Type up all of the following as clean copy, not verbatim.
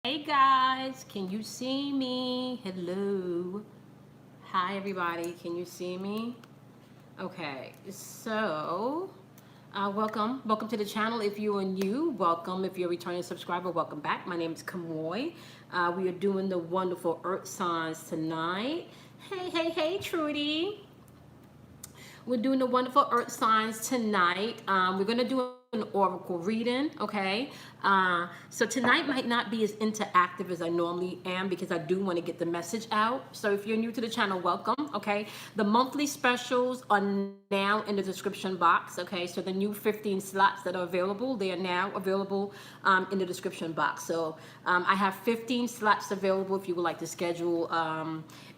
Hey guys, can you see me? Hello. Hi everybody, can you see me? Okay, so welcome to the channel. If you are new, welcome. If you're a returning subscriber, welcome back. My name is Kamoy. We are doing the wonderful Earth signs tonight. Hey, Trudy. We're doing the wonderful earth signs tonight. We're going to do an oracle reading, okay? So tonight might not be as interactive as I normally am because I do want to get the message out. So if you're new to the channel, welcome, okay? The monthly specials are now in the description box, okay? So the new 15 slots that are available, they are now available in the description box. So I have 15 slots available if you would like to schedule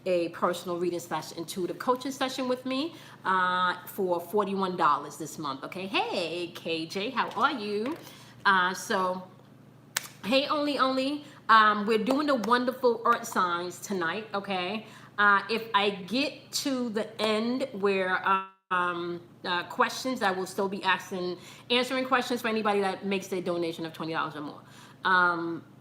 a personal reading / intuitive coaching session with me for $41 this month. Okay, hey KJ, how are you? So hey, only we're doing the wonderful earth signs tonight. Okay, if I get to the end where questions, I will still be answering questions for anybody that makes a donation of $20 or more.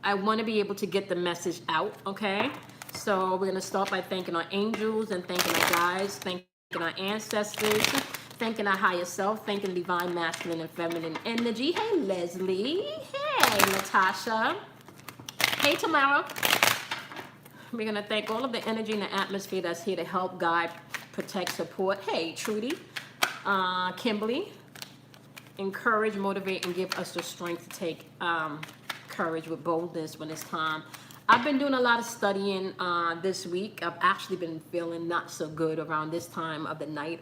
I want to be able to get the message out. Okay, so we're gonna start by thanking our angels and thanking our guides, thanking our ancestors, thanking our higher self, thanking divine masculine and feminine energy. Hey Leslie, hey Natasha, hey Tamara. We're gonna thank all of the energy in the atmosphere that's here to help, guide, protect, support. Hey Trudy, Kimberly, encourage, motivate, and give us the strength to take courage with boldness when it's time. I've been doing a lot of studying this week. I've actually been feeling not so good around this time of the night.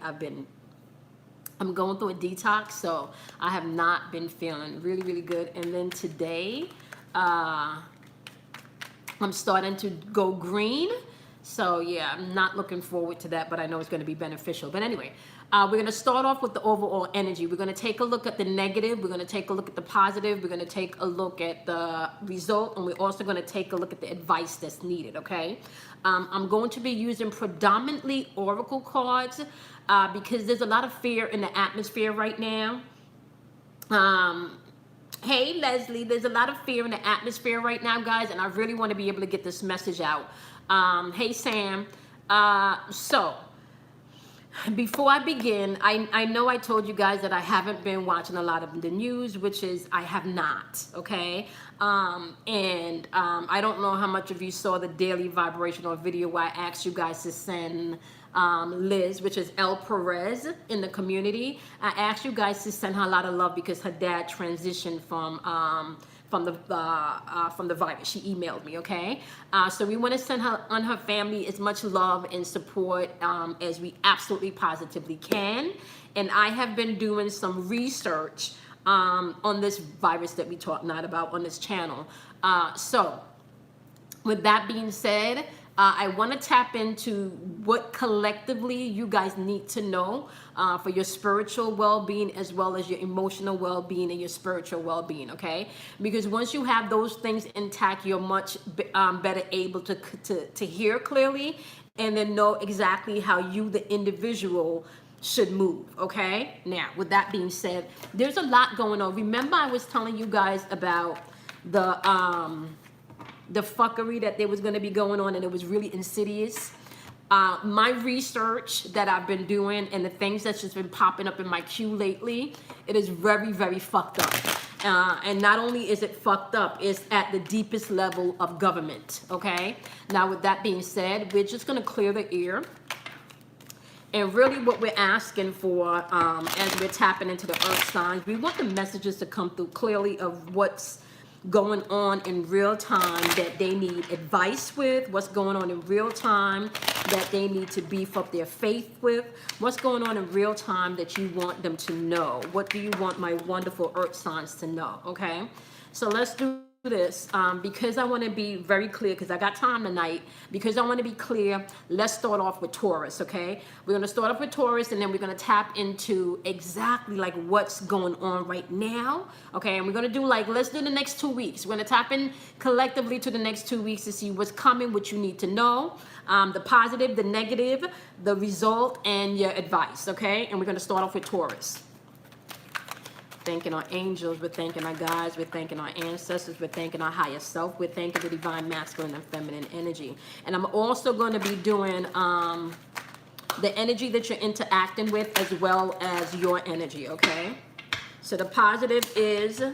I'm going through a detox, so I have not been feeling really good. And then today, I'm starting to go green. So yeah, I'm not looking forward to that, but I know it's going to be beneficial. But anyway, we're going to start off with the overall energy. We're going to take a look at the negative. We're going to take a look at the positive. We're going to take a look at the result. And we're also going to take a look at the advice that's needed, okay? I'm going to be using predominantly oracle cards because there's a lot of fear in the atmosphere right now. Hey Leslie, there's a lot of fear in the atmosphere right now, guys, and I really want to be able to get this message out. Hey Sam. So before I begin, I know I told you guys that I haven't been watching a lot of the news, which is I have not, okay? I don't know how much of you saw the daily vibrational video where I asked you guys to send Liz, which is El Perez in the community. I asked you guys to send her a lot of love because her dad transitioned from the virus. She emailed me, okay? So we want to send her and her family as much love and support as we absolutely positively can. And I have been doing some research on this virus that we talk not about on this channel. So with that being said, I want to tap into what collectively you guys need to know for your spiritual well-being as well as your emotional well-being and your spiritual well-being, okay? Because once you have those things intact, you're much better able to hear clearly and then know exactly how you, the individual, should move, okay? Now, with that being said, there's a lot going on. Remember I was telling you guys about the fuckery that there was going to be going on and it was really insidious. My research that I've been doing and the things that's just been popping up in my queue lately, it is very fucked up. And not only is it fucked up, it's at the deepest level of government, okay? Now with that being said, we're just going to clear the air. And really what we're asking for as we're tapping into the earth signs, we want the messages to come through clearly of what's going on in real time that they need advice with, what's going on in real time that they need to beef up their faith with, what's going on in real time that you want them to know. What do you want my wonderful earth signs to know, okay? So let's do this because I want to be very clear because I got time tonight. Because I want to be clear, let's start off with Taurus, okay? We're going to start off with Taurus and then we're going to tap into exactly like what's going on right now, okay? And we're going to do like, let's do the next 2 weeks. We're going to tap in collectively to the next 2 weeks to see what's coming, what you need to know, the positive, the negative, the result, and your advice, okay? And we're going to start off with Taurus. thanking our angels, we're thanking our guides, we're thanking our ancestors, we're thanking our higher self, we're thanking the divine masculine and feminine energy. And I'm also going to be doing the energy that you're interacting with as well as your energy, okay? So the positive is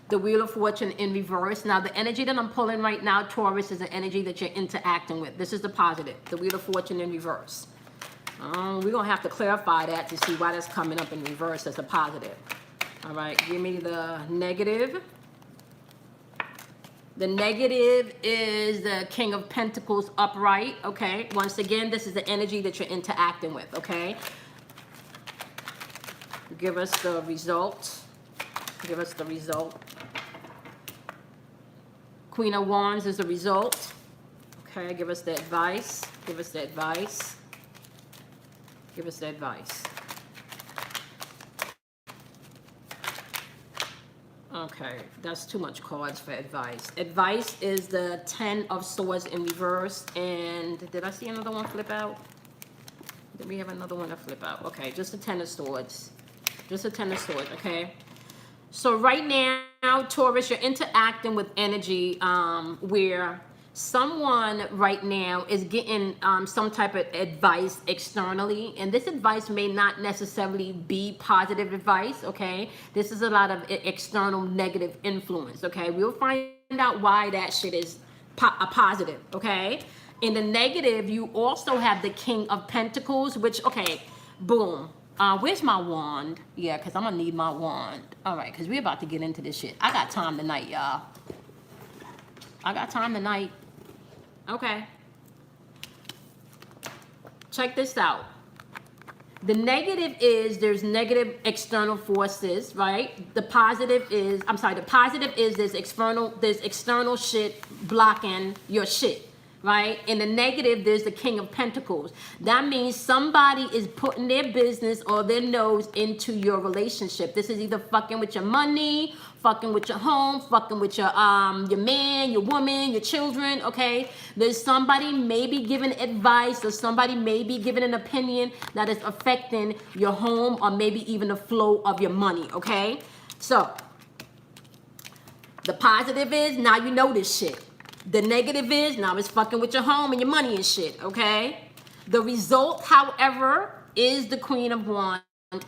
the Wheel of Fortune in reverse. Now, the energy that I'm pulling right now, Taurus, is the energy that you're interacting with. This is the positive, the Wheel of Fortune in reverse. We're going to have to clarify that to see why that's coming up in reverse as a positive. All right, give me the negative. The negative is the King of Pentacles upright, okay? Once again, this is the energy that you're interacting with, okay? Give us the result. Give us the result. Queen of Wands is the result. Okay, give us the advice. Give us the advice. Give us the advice. Okay, that's too much cards for advice. Advice is the 10 of Swords in reverse. And did I see another one flip out? Did we have another one to flip out? Okay, just the 10 of Swords. Just the 10 of Swords, okay? So right now, Taurus, you're interacting with energy where someone right now is getting some type of advice externally, and this advice may not necessarily be positive advice, okay? This is a lot of external negative influence, okay? We'll find out why that shit is a positive, okay? In the negative, you also have the King of Pentacles, which, okay, boom. Where's my wand? Yeah, because I'm going to need my wand. All right, because we're about to get into this shit. I got time tonight, y'all. I got time tonight. Okay. Check this out. The negative is there's negative external forces, right? The positive is, the positive is there's external shit blocking your shit, right? In the negative, there's the King of Pentacles. That means somebody is putting their business or their nose into your relationship. This is either fucking with your money, fucking with your home, fucking with your man, your woman, your children, okay? There's somebody maybe giving advice or somebody maybe giving an opinion that is affecting your home or maybe even the flow of your money, okay? So, the positive is now you know this shit. The negative is now it's fucking with your home and your money and shit, okay? The result, however, is the Queen of Wands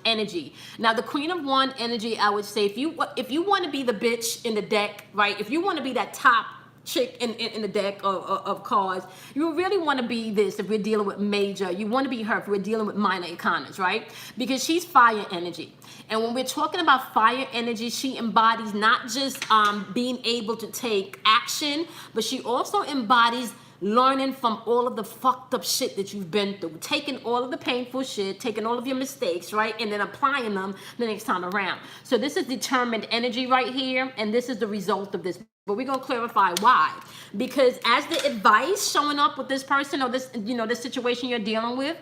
energy. Now, the Queen of Wands energy, I would say, if you want to be the bitch in the deck, right? If you want to be that top chick in the deck of cards, you really want to be this if we're dealing with major. You want to be her if we're dealing with minor economics, right? Because she's fire energy. And when we're talking about fire energy, she embodies not just being able to take action, but she also embodies learning from all of the fucked up shit that you've been through, taking all of the painful shit, taking all of your mistakes, right, and then applying them the next time around. So this is determined energy right here, and this is the result of this. But we're gonna clarify why. Because as the advice showing up with this person or this, this situation you're dealing with,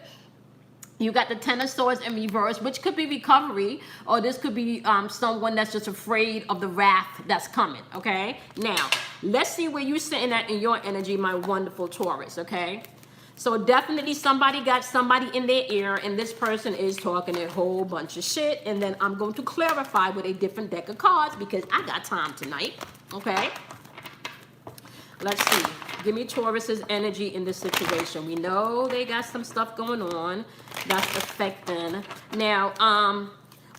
you got the 10 of Swords in reverse, which could be recovery, or this could be someone that's just afraid of the wrath that's coming, okay? Now, let's see where you're sitting at in your energy, my wonderful Taurus, okay? So definitely somebody got somebody in their ear, and this person is talking a whole bunch of shit, and then I'm going to clarify with a different deck of cards because I got time tonight, okay? Let's see. Give me Taurus's energy in this situation. We know they got some stuff going on that's affecting. Now,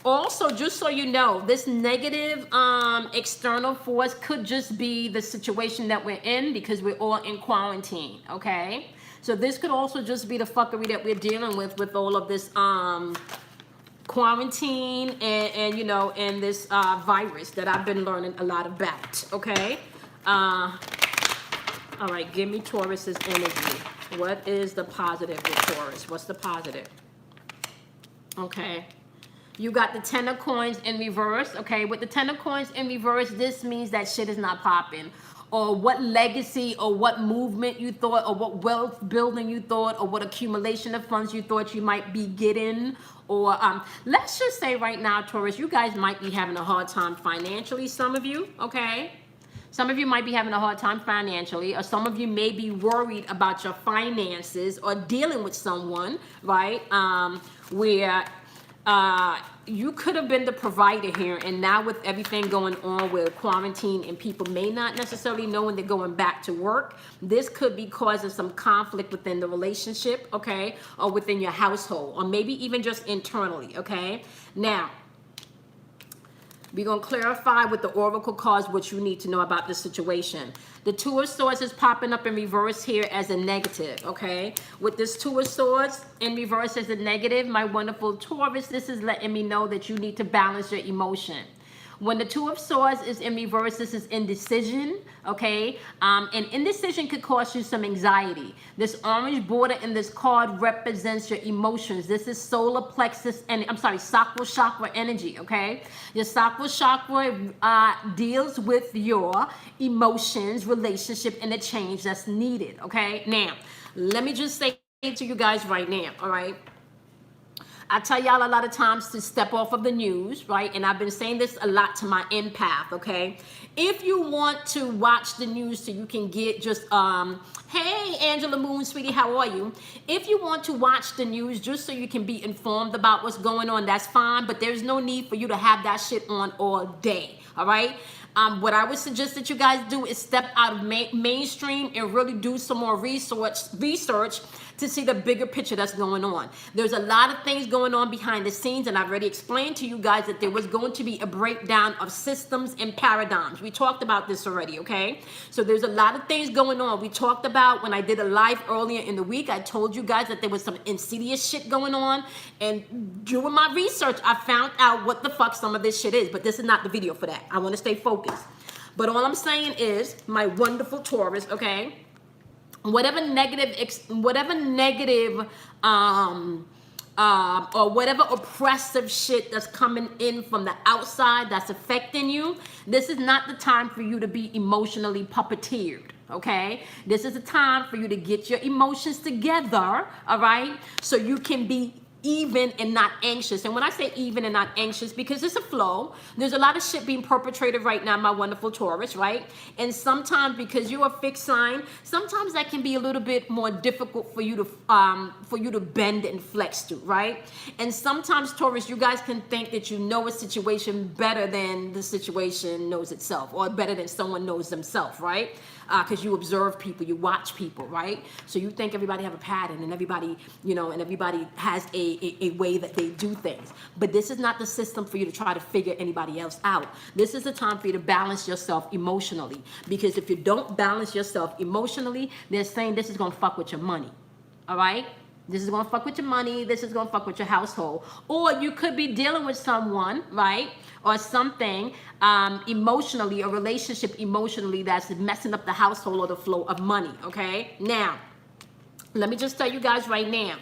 also, just so you know, this negative external force could just be the situation that we're in because we're all in quarantine, okay? So this could also just be the fuckery that we're dealing with all of this quarantine and this virus that I've been learning a lot about, okay? All right, give me Taurus's energy. What is the positive with Taurus? What's the positive? Okay. You got the 10 of Coins in reverse. Okay, with the 10 of Coins in reverse, this means that shit is not popping. Or what legacy or what movement you thought or what wealth building you thought or what accumulation of funds you thought you might be getting. Or let's just say right now, Taurus, you guys might be having a hard time financially, some of you, okay? Some of you might be having a hard time financially, or some of you may be worried about your finances or dealing with someone, right? Where You could have been the provider here, and now with everything going on with quarantine and people may not necessarily know when they're going back to work, this could be causing some conflict within the relationship, okay, or within your household, or maybe even just internally, okay? Now, we're going to clarify with the oracle cards what you need to know about this situation. The Two of Swords is popping up in reverse here as a negative, okay? With this Two of Swords in reverse as a negative, my wonderful Taurus, this is letting me know that you need to balance your emotion. When the Two of Swords is in reverse, this is indecision, okay? And indecision could cause you some anxiety. This orange border in this card represents your emotions. This is solar plexus, and I'm sorry, sacral chakra energy, okay? Your sacral chakra deals with your emotions, relationship, and the change that's needed, okay? Now, let me just say to you guys right now, all right? I tell y'all a lot of times to step off of the news, right? And I've been saying this a lot to my empath, okay? If you want to watch the news so you can get just, hey, Angela Moon, sweetie, how are you? If you want to watch the news just so you can be informed about what's going on, that's fine. But there's no need for you to have that shit on all day, all right? What I would suggest that you guys do is step out of mainstream and really do some more research to see the bigger picture that's going on. There's a lot of things going on behind the scenes, and I've already explained to you guys that there was going to be a breakdown of systems and paradigms. We talked about this already, okay? So there's a lot of things going on. We talked about, when I did a live earlier in the week, I told you guys that there was some insidious shit going on, and doing my research, I found out what the fuck some of this shit is, but this is not the video for that. I want to stay focused. But all I'm saying is, my wonderful Taurus, okay? Whatever negative or whatever oppressive shit that's coming in from the outside that's affecting you, this is not the time for you to be emotionally puppeteered, okay? This is the time for you to get your emotions together, all right? So you can be even and not anxious. And when I say even and not anxious, because it's a flow, there's a lot of shit being perpetrated right now, my wonderful Taurus, right? And sometimes, because you're a fixed sign, sometimes that can be a little bit more difficult for you to bend and flex to, right? And sometimes, Taurus, you guys can think that you know a situation better than the situation knows itself, or better than someone knows themselves, right? Because you observe people, you watch people, right? So you think everybody have a pattern, and everybody, you know, and everybody has a way that they do things. But this is not the system for you to try to figure anybody else out. This is the time for you to balance yourself emotionally. Because if you don't balance yourself emotionally, they're saying this is going to fuck with your money, all right? This is going to fuck with your money. This is going to fuck with your household. Or you could be dealing with someone, right? Or something emotionally, a relationship emotionally that's messing up the household or the flow of money, okay? Now, let me just tell you guys right now.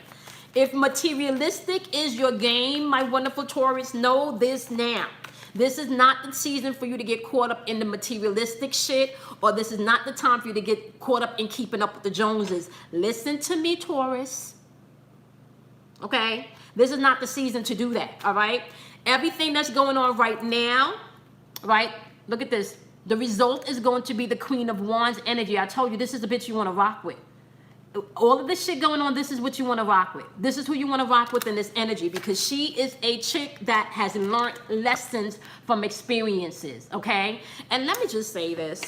If materialistic is your game, my wonderful Taurus, know this now. This is not the season for you to get caught up in the materialistic shit, or this is not the time for you to get caught up in keeping up with the Joneses. Listen to me, Taurus. Okay? This is not the season to do that, all right? Everything that's going on right now, right? Look at this. The result is going to be the Queen of Wands energy. I told you, this is the bitch you want to rock with. All of this shit going on, this is what you want to rock with. This is who you want to rock with in this energy, because she is a chick that has learned lessons from experiences, okay? And let me just say this.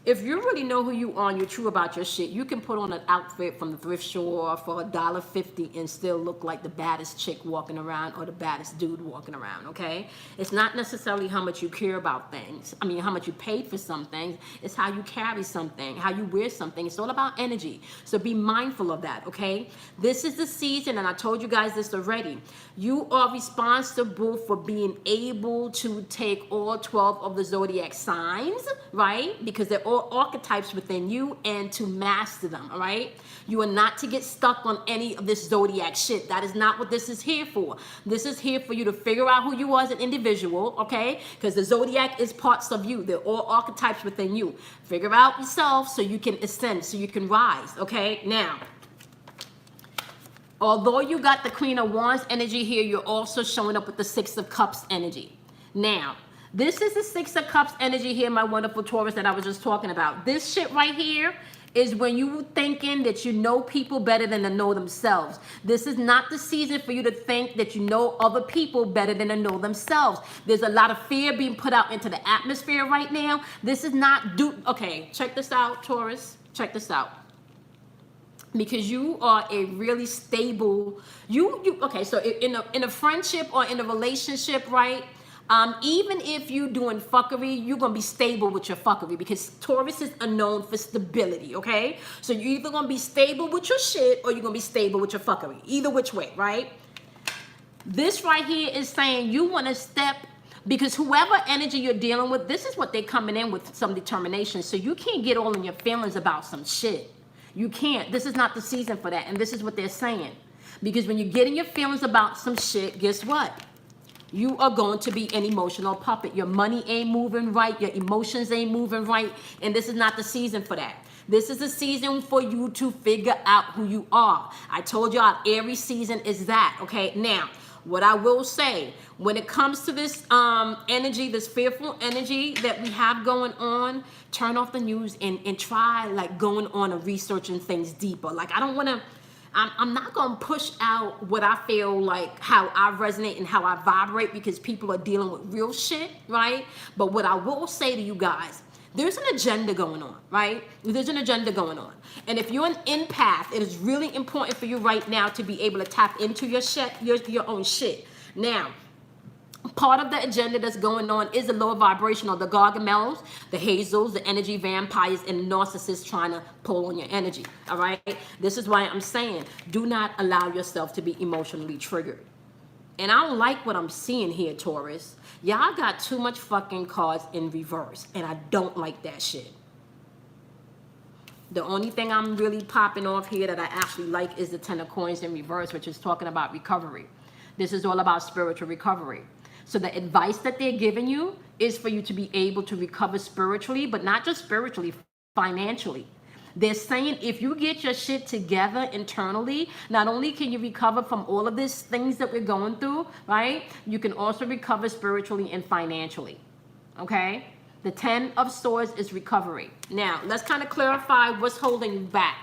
If you really know who you are and you're true about your shit, you can put on an outfit from the thrift store for $1.50 and still look like the baddest chick walking around, or the baddest dude walking around, okay? It's not necessarily how much you care about things. I mean, how much you paid for some things. It's how you carry something, how you wear something. It's all about energy. So be mindful of that, okay? This is the season, and I told you guys this already. You are responsible for being able to take all 12 of the zodiac signs, right? Because they're all archetypes within you, and to master them, all right? You are not to get stuck on any of this zodiac shit. That is not what this is here for. This is here for you to figure out who you are as an individual, okay? Because the zodiac is parts of you. They're all archetypes within you. Figure out yourself so you can ascend, so you can rise, okay? Now, although you got the Queen of Wands energy here, you're also showing up with the Six of Cups energy. Now, this is the Six of Cups energy here, my wonderful Taurus, that I was just talking about. This shit right here is when you thinking that you know people better than to know themselves. This is not the season for you to think that you know other people better than to know themselves. There's a lot of fear being put out into the atmosphere right now. This is not okay, check this out, Taurus. Check this out. Because you are a really stable, okay, so in a friendship or in a relationship, right? Even if you're doing fuckery, you're gonna be stable with your fuckery, because Taurus is known for stability, okay? So you're either gonna be stable with your shit or you're gonna be stable with your fuckery. Either which way, right? This right here is saying you wanna step, because whoever energy you're dealing with, this is what they're coming in with, some determination. So you can't get all in your feelings about some shit. You can't. This is not the season for that. And this is what they're saying. Because when you get in your feelings about some shit, guess what? You are going to be an emotional puppet. Your money ain't moving right. Your emotions ain't moving right. And this is not the season for that. This is a season for you to figure out who you are. I told y'all every season is that, okay? Now, what I will say, when it comes to this energy, this fearful energy that we have going on, turn off the news and try like going on and researching things deeper. Like, I don't want to, I'm not going to push out what I feel like, how I resonate and how I vibrate, because people are dealing with real shit, right? But what I will say to you guys, there's an agenda going on, right? There's an agenda going on. And if you're an empath, it is really important for you right now to be able to tap into your shit, your own shit. Now, part of the agenda that's going on is the lower vibrational, the Gargamels, the Hazels, the energy vampires, and narcissists trying to pull on your energy, all right? This is why I'm saying, do not allow yourself to be emotionally triggered. And I don't like what I'm seeing here, Taurus. Y'all got too much fucking cards in reverse, and I don't like that shit. The only thing I'm really popping off here that I actually like is the Ten of Coins in reverse, which is talking about recovery. This is all about spiritual recovery. So the advice that they're giving you is for you to be able to recover spiritually, but not just spiritually, financially. They're saying if you get your shit together internally, not only can you recover from all of these things that we're going through, right? You can also recover spiritually and financially, okay? The 10 of Swords is recovery. Now, let's kind of clarify what's holding you back.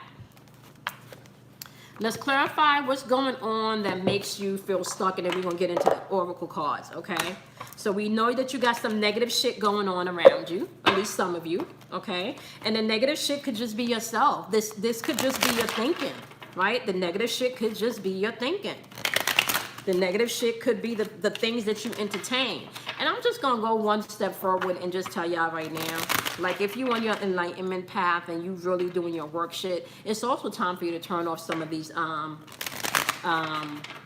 Let's clarify what's going on that makes you feel stuck, and then we're going to get into the oracle cards, okay? So we know that you got some negative shit going on around you, at least some of you, okay? And the negative shit could just be yourself. This could just be your thinking, right? The negative shit could just be your thinking. The negative shit could be the things that you entertain. And I'm just going to go one step forward and just tell y'all right now, like if you on your enlightenment path and you really doing your work shit, it's also time for you to turn off some of these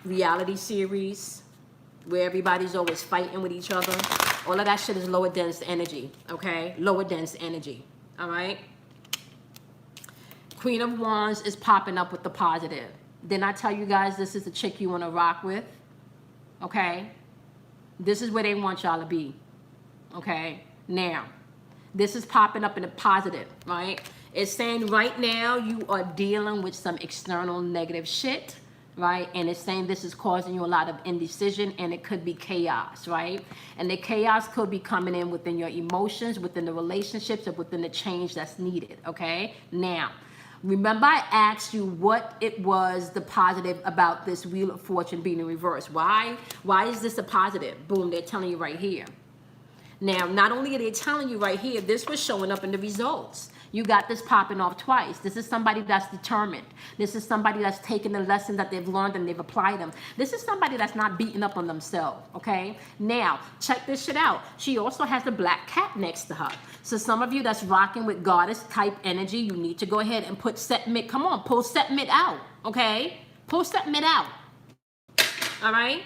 reality series where everybody's always fighting with each other. All of that shit is lower dense energy, okay? Lower dense energy, all right? Queen of Wands is popping up with the positive. Didn't I tell you guys this is the chick you want to rock with? Okay? This is where they want y'all to be. Okay? Now, this is popping up in a positive, right? It's saying right now you are dealing with some external negative shit, right? And it's saying this is causing you a lot of indecision, and it could be chaos, right? And the chaos could be coming in within your emotions, within the relationships, or within the change that's needed, okay? Now, remember I asked you what it was the positive about this Wheel of Fortune being in reverse. Why is this a positive? Boom, they're telling you right here. Now, not only are they telling you right here, this was showing up in the results. You got this popping off twice. This is somebody that's determined. This is somebody that's taken the lessons that they've learned and they've applied them. This is somebody that's not beating up on themselves, okay? Now, check this shit out. She also has the black cat next to her. So some of you that's rocking with goddess type energy, you need to go ahead and put Settlement. Come on, pull Settlement out, okay? Pull Settlement out, all right?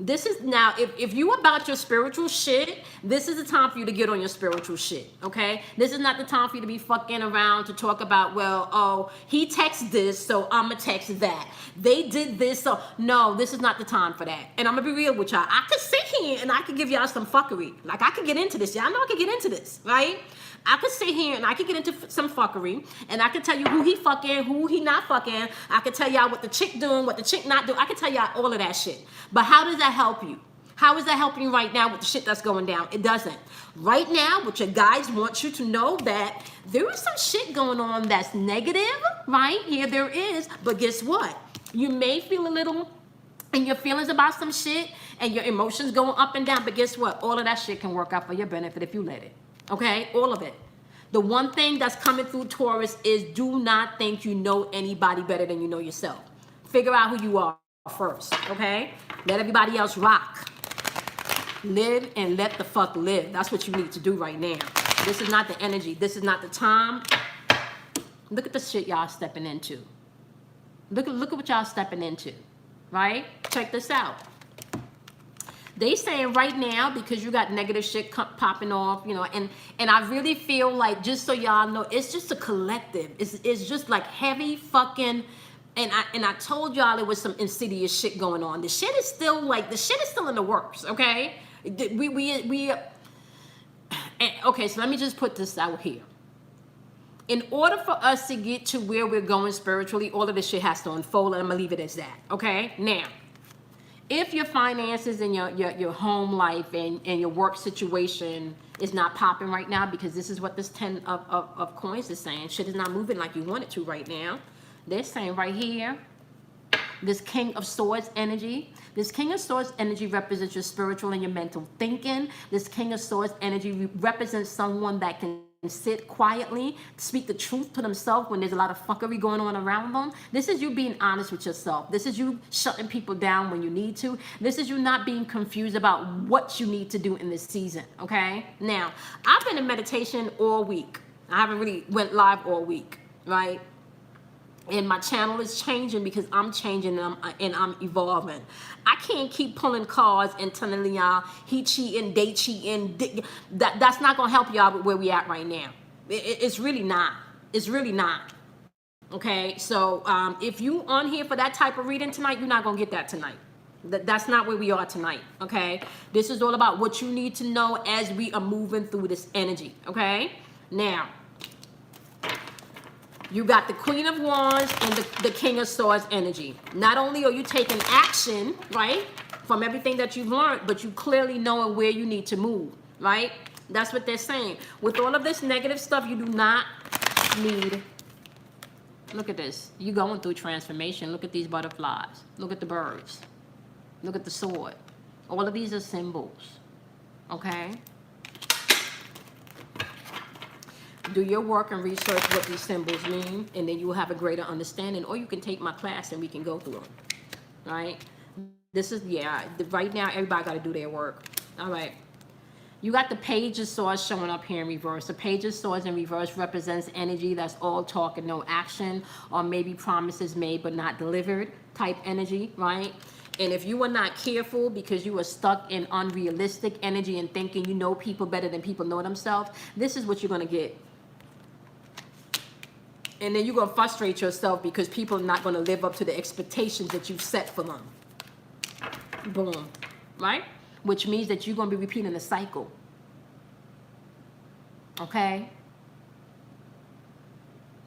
This is now, if you about your spiritual shit, this is the time for you to get on your spiritual shit, okay? This is not the time for you to be fucking around to talk about, well, oh, he texted this, so I'ma text that. They did this, so no, this is not the time for that. And I'm gonna be real with y'all. I could sit here and I could give y'all some fuckery. Like, I could get into this. Y'all know I could get into this, right? I could sit here and I could get into some fuckery, and I could tell you who he fucking, who he not fucking. I could tell y'all what the chick doing, what the chick not doing. I could tell y'all all of that shit. But how does that help you? How is that helping you right now with the shit that's going down? It doesn't. Right now, what your guides want you to know that there is some shit going on that's negative, right? Here there is, but guess what? You may feel a little in your feelings about some shit and your emotions going up and down, but guess what? All of that shit can work out for your benefit if you let it, okay? All of it. The one thing that's coming through Taurus is do not think you know anybody better than you know yourself. Figure out who you are first, okay? Let everybody else rock. Live and let the fuck live. That's what you need to do right now. This is not the energy. This is not the time. Look at the shit y'all stepping into. Look at what y'all stepping into, right? Check this out. They saying right now, because you got negative shit popping off, you know, and I really feel like, just so y'all know, it's just a collective. It's just like heavy fucking, and I told y'all there was some insidious shit going on. The shit is still in the works, okay? Okay, so let me just put this out here. In order for us to get to where we're going spiritually, all of this shit has to unfold, and I'm gonna leave it as that, okay? Now, if your finances and your home life and your work situation is not popping right now, because this is what this 10 of coins is saying, shit is not moving like you want it to right now. They're saying right here, this King of Swords energy. This King of Swords energy represents your spiritual and your mental thinking. This King of Swords energy represents someone that can sit quietly, speak the truth to themselves when there's a lot of fuckery going on around them. This is you being honest with yourself. This is you shutting people down when you need to. This is you not being confused about what you need to do in this season, okay? Now, I've been in meditation all week. I haven't really went live all week, right? And my channel is changing because I'm changing and I'm evolving. I can't keep pulling cards and telling y'all he cheating, they cheating. That's not gonna help y'all with where we at right now. It's really not. It's really not. Okay, so if you on here for that type of reading tonight, you're not gonna get that tonight. That's not where we are tonight. Okay, this is all about what you need to know as we are moving through this energy. Okay, now. You got the Queen of Wands and the King of Swords energy. Not only are you taking action, right, from everything that you've learned, but you clearly knowing where you need to move, right? That's what they're saying. With all of this negative stuff, you do not need, look at this. You're going through transformation. Look at these butterflies. Look at the birds. Look at the sword. All of these are symbols, okay? Do your work and research what these symbols mean, and then you will have a greater understanding. Or you can take my class and we can go through them. All right? This is, yeah, right now everybody got to do their work. All right. You got the Page of Swords showing up here in reverse. The Page of Swords in reverse represents energy that's all talk and no action, or maybe promises made but not delivered type energy, right? And if you are not careful because you are stuck in unrealistic energy and thinking you know people better than people know themselves, this is what you're going to get. And then you're going to frustrate yourself because people are not going to live up to the expectations that you've set for them. Boom. Right? Which means that you're going to be repeating the cycle. Okay?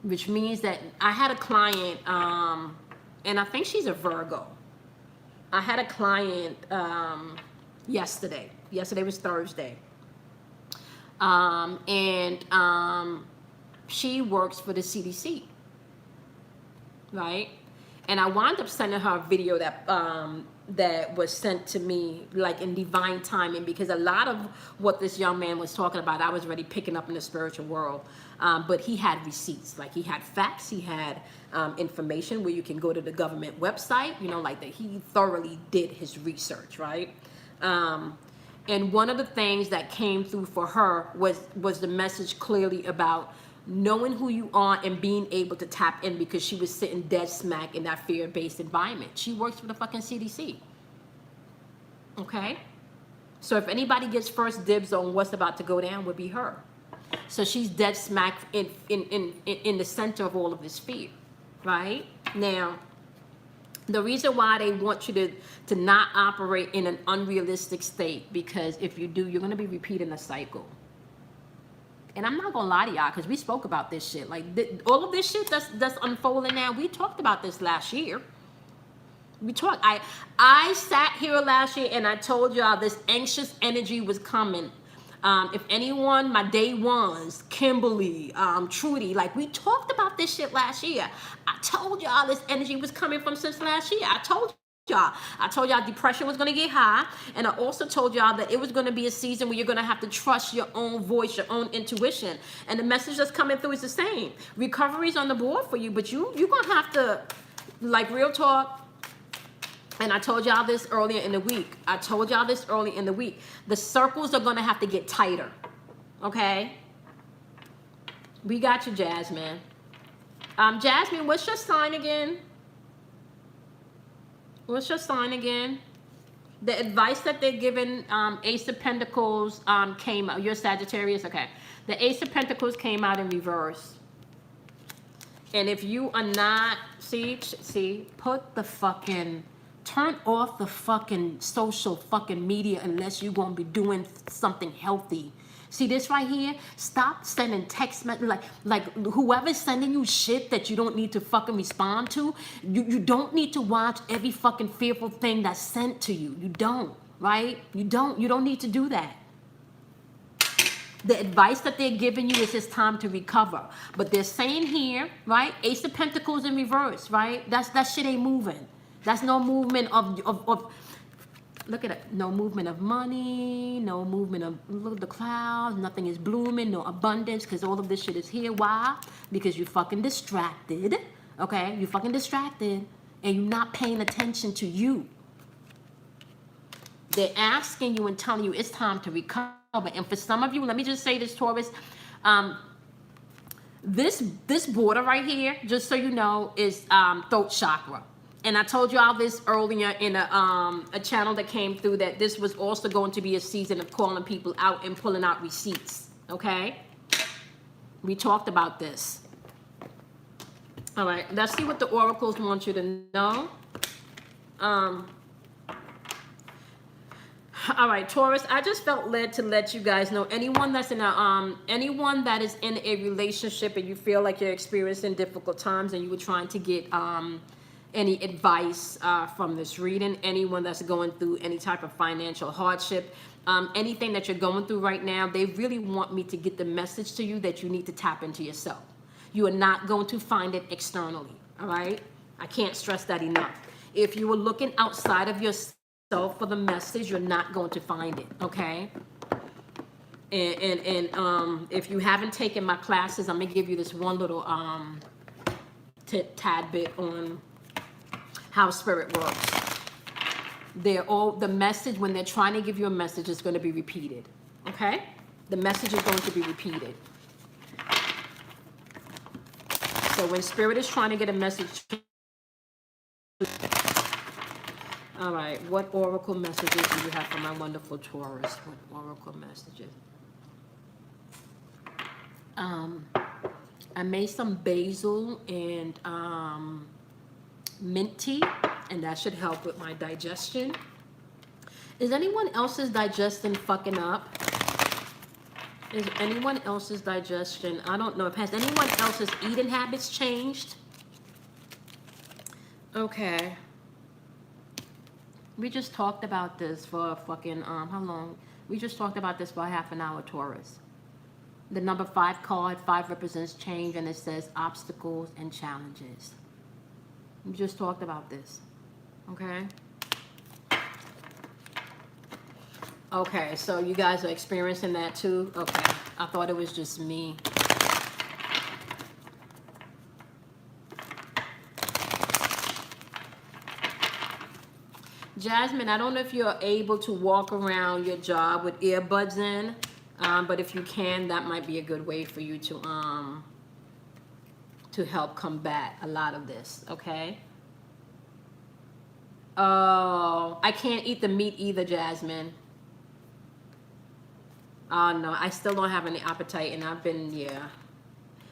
Which means that I had a client, and I think she's a Virgo. I had a client yesterday. Yesterday was Thursday. She works for the CDC, right? And I wound up sending her a video that was sent to me like in divine timing, because a lot of what this young man was talking about, I was already picking up in the spiritual world. But he had receipts, like he had facts, he had information where you can go to the government website, you know, like that he thoroughly did his research, right? And one of the things that came through for her was the message clearly about knowing who you are and being able to tap in, because she was sitting dead smack in that fear-based environment. She works for the fucking CDC. Okay? So if anybody gets first dibs on what's about to go down, would be her. So she's dead smack in the center of all of this fear, right? Now, the reason why they want you to not operate in an unrealistic state, because if you do, you're going to be repeating a cycle. And I'm not going to lie to y'all, because we spoke about this shit. Like, all of this shit that's unfolding now, we talked about this last year. We talked. I sat here last year and I told y'all this anxious energy was coming. If anyone, my day ones, Kimberly, Trudy, like we talked about this shit last year. I told y'all this energy was coming from since last year. I told y'all depression was going to get high, and I also told y'all that it was going to be a season where you're going to have to trust your own voice, your own intuition, and the message that's coming through is the same. Recovery's on the board for you, but you're going to have to, like, real talk. And I told y'all this earlier in the week. The circles are going to have to get tighter. Okay? We got you, Jasmine. Jasmine, what's your sign again? What's your sign again? The advice that they're giving, Ace of Pentacles came out. You're Sagittarius? Okay. The Ace of Pentacles came out in reverse. And if you are not, turn off the fucking social fucking media unless you're going to be doing something healthy. See this right here? Stop sending text messages. Like whoever's sending you shit that you don't need to fucking respond to, you don't need to watch every fucking fearful thing that's sent to you. You don't, right? You don't need to do that. The advice that they're giving you is it's time to recover. But they're saying here, right? Ace of Pentacles in reverse, right? That shit ain't moving. That's no movement of look at it. No movement of money, no movement of, look at the clouds, nothing is blooming, no abundance, because all of this shit is here. Why? Because you're fucking distracted, okay? You're fucking distracted, and you're not paying attention to you. They're asking you and telling you it's time to recover. And for some of you, let me just say this, Taurus, this border right here, just so you know, is throat chakra. And I told you all this earlier in a channel that came through, that this was also going to be a season of calling people out and pulling out receipts, okay? We talked about this. All right, let's see what the oracles want you to know. All right, Taurus, I just felt led to let you guys know, anyone that is in a relationship and you feel like you're experiencing difficult times and you were trying to get any advice from this reading, anyone that's going through any type of financial hardship, anything that you're going through right now, they really want me to get the message to you that you need to tap into yourself. You are not going to find it externally, all right? I can't stress that enough. If you were looking outside of yourself for the message, you're not going to find it, okay? And if you haven't taken my classes, I'm gonna give you this one little tad bit on how spirit works. The message, when they're trying to give you a message, is going to be repeated, okay? The message is going to be repeated. So when spirit is trying to get a message, all right, what oracle messages do you have for my wonderful Taurus? What oracle messages? I made some basil and mint tea, and that should help with my digestion. Is anyone else's digestion fucking up? Is anyone else's digestion? I don't know. Has anyone else's eating habits changed? Okay. We just talked about this for fucking, how long? We just talked about this for half an hour, Taurus. The number 5 card, 5 represents change, and it says obstacles and challenges. We just talked about this, okay? Okay, so you guys are experiencing that too? Okay, I thought it was just me. Jasmine, I don't know if you're able to walk around your job with earbuds in, but if you can, that might be a good way for you to help combat a lot of this, okay? Oh, I can't eat the meat either, Jasmine. Oh, no, I still don't have any appetite, and I've been, yeah.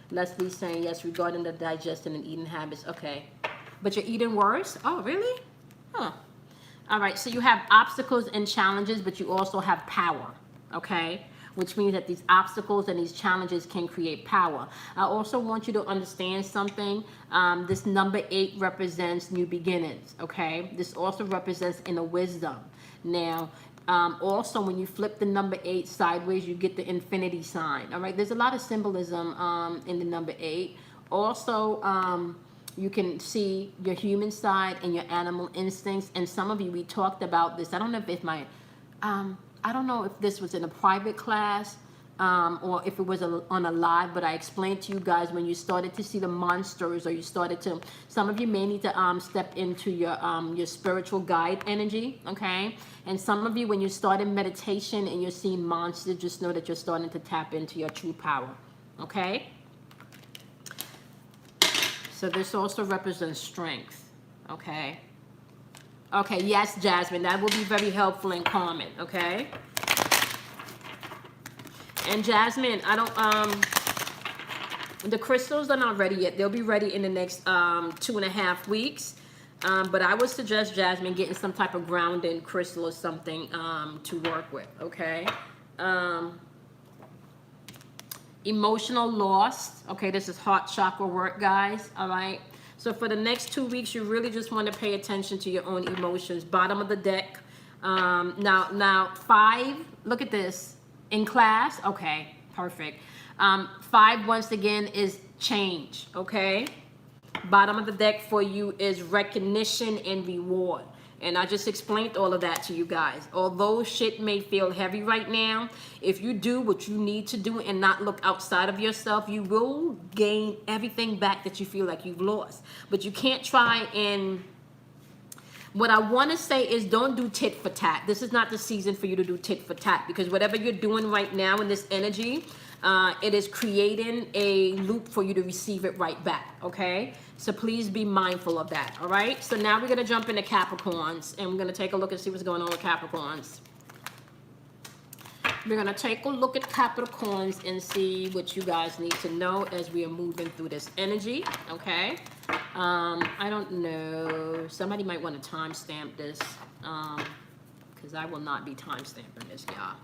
Leslie's saying, yes, regarding the digestion and eating habits. Okay. But you're eating worse? Oh, really? Huh. All right, so you have obstacles and challenges, but you also have power, okay? which means that these obstacles and these challenges can create power. I also want you to understand something. This number 8 represents new beginnings, okay? This also represents inner wisdom. Now, also, when you flip the number 8 sideways, you get the infinity sign, all right? There's a lot of symbolism in the number 8. Also, you can see your human side and your animal instincts. And some of you, we talked about this. I don't know if it's I don't know if this was in a private class or if it was on a live, but I explained to you guys when you started to see the monsters, or you started to, some of you may need to step into your spiritual guide energy, okay? And some of you, when you start in meditation and you're seeing monsters, just know that you're starting to tap into your true power, okay? So this also represents strength, okay? Okay, yes, Jasmine, that will be very helpful and calming, okay? And Jasmine, I don't, the crystals are not ready yet. They'll be ready in the next 2.5 weeks. But I would suggest, Jasmine, getting some type of grounding crystal or something to work with, okay? Emotional loss, okay? This is heart chakra work, guys, all right? So for the next 2 weeks, you really just want to pay attention to your own emotions. Bottom of the deck. Now 5, look at this. In class, okay, perfect. 5, once again, is change, okay? Bottom of the deck for you is recognition and reward. And I just explained all of that to you guys. Although shit may feel heavy right now, if you do what you need to do and not look outside of yourself, you will gain everything back that you feel like you've lost. But you can't try and... What I want to say is, don't do tit for tat. This is not the season for you to do tit for tat, because whatever you're doing right now in this energy, it is creating a loop for you to receive it right back, okay? So please be mindful of that, all right? So now we're going to jump into Capricorns, and we're going to take a look and see what's going on with Capricorns. We're going to take a look at Capricorns and see what you guys need to know as we are moving through this energy, okay? I don't know. Somebody might want to timestamp this, because I will not be timestamping this, y'all.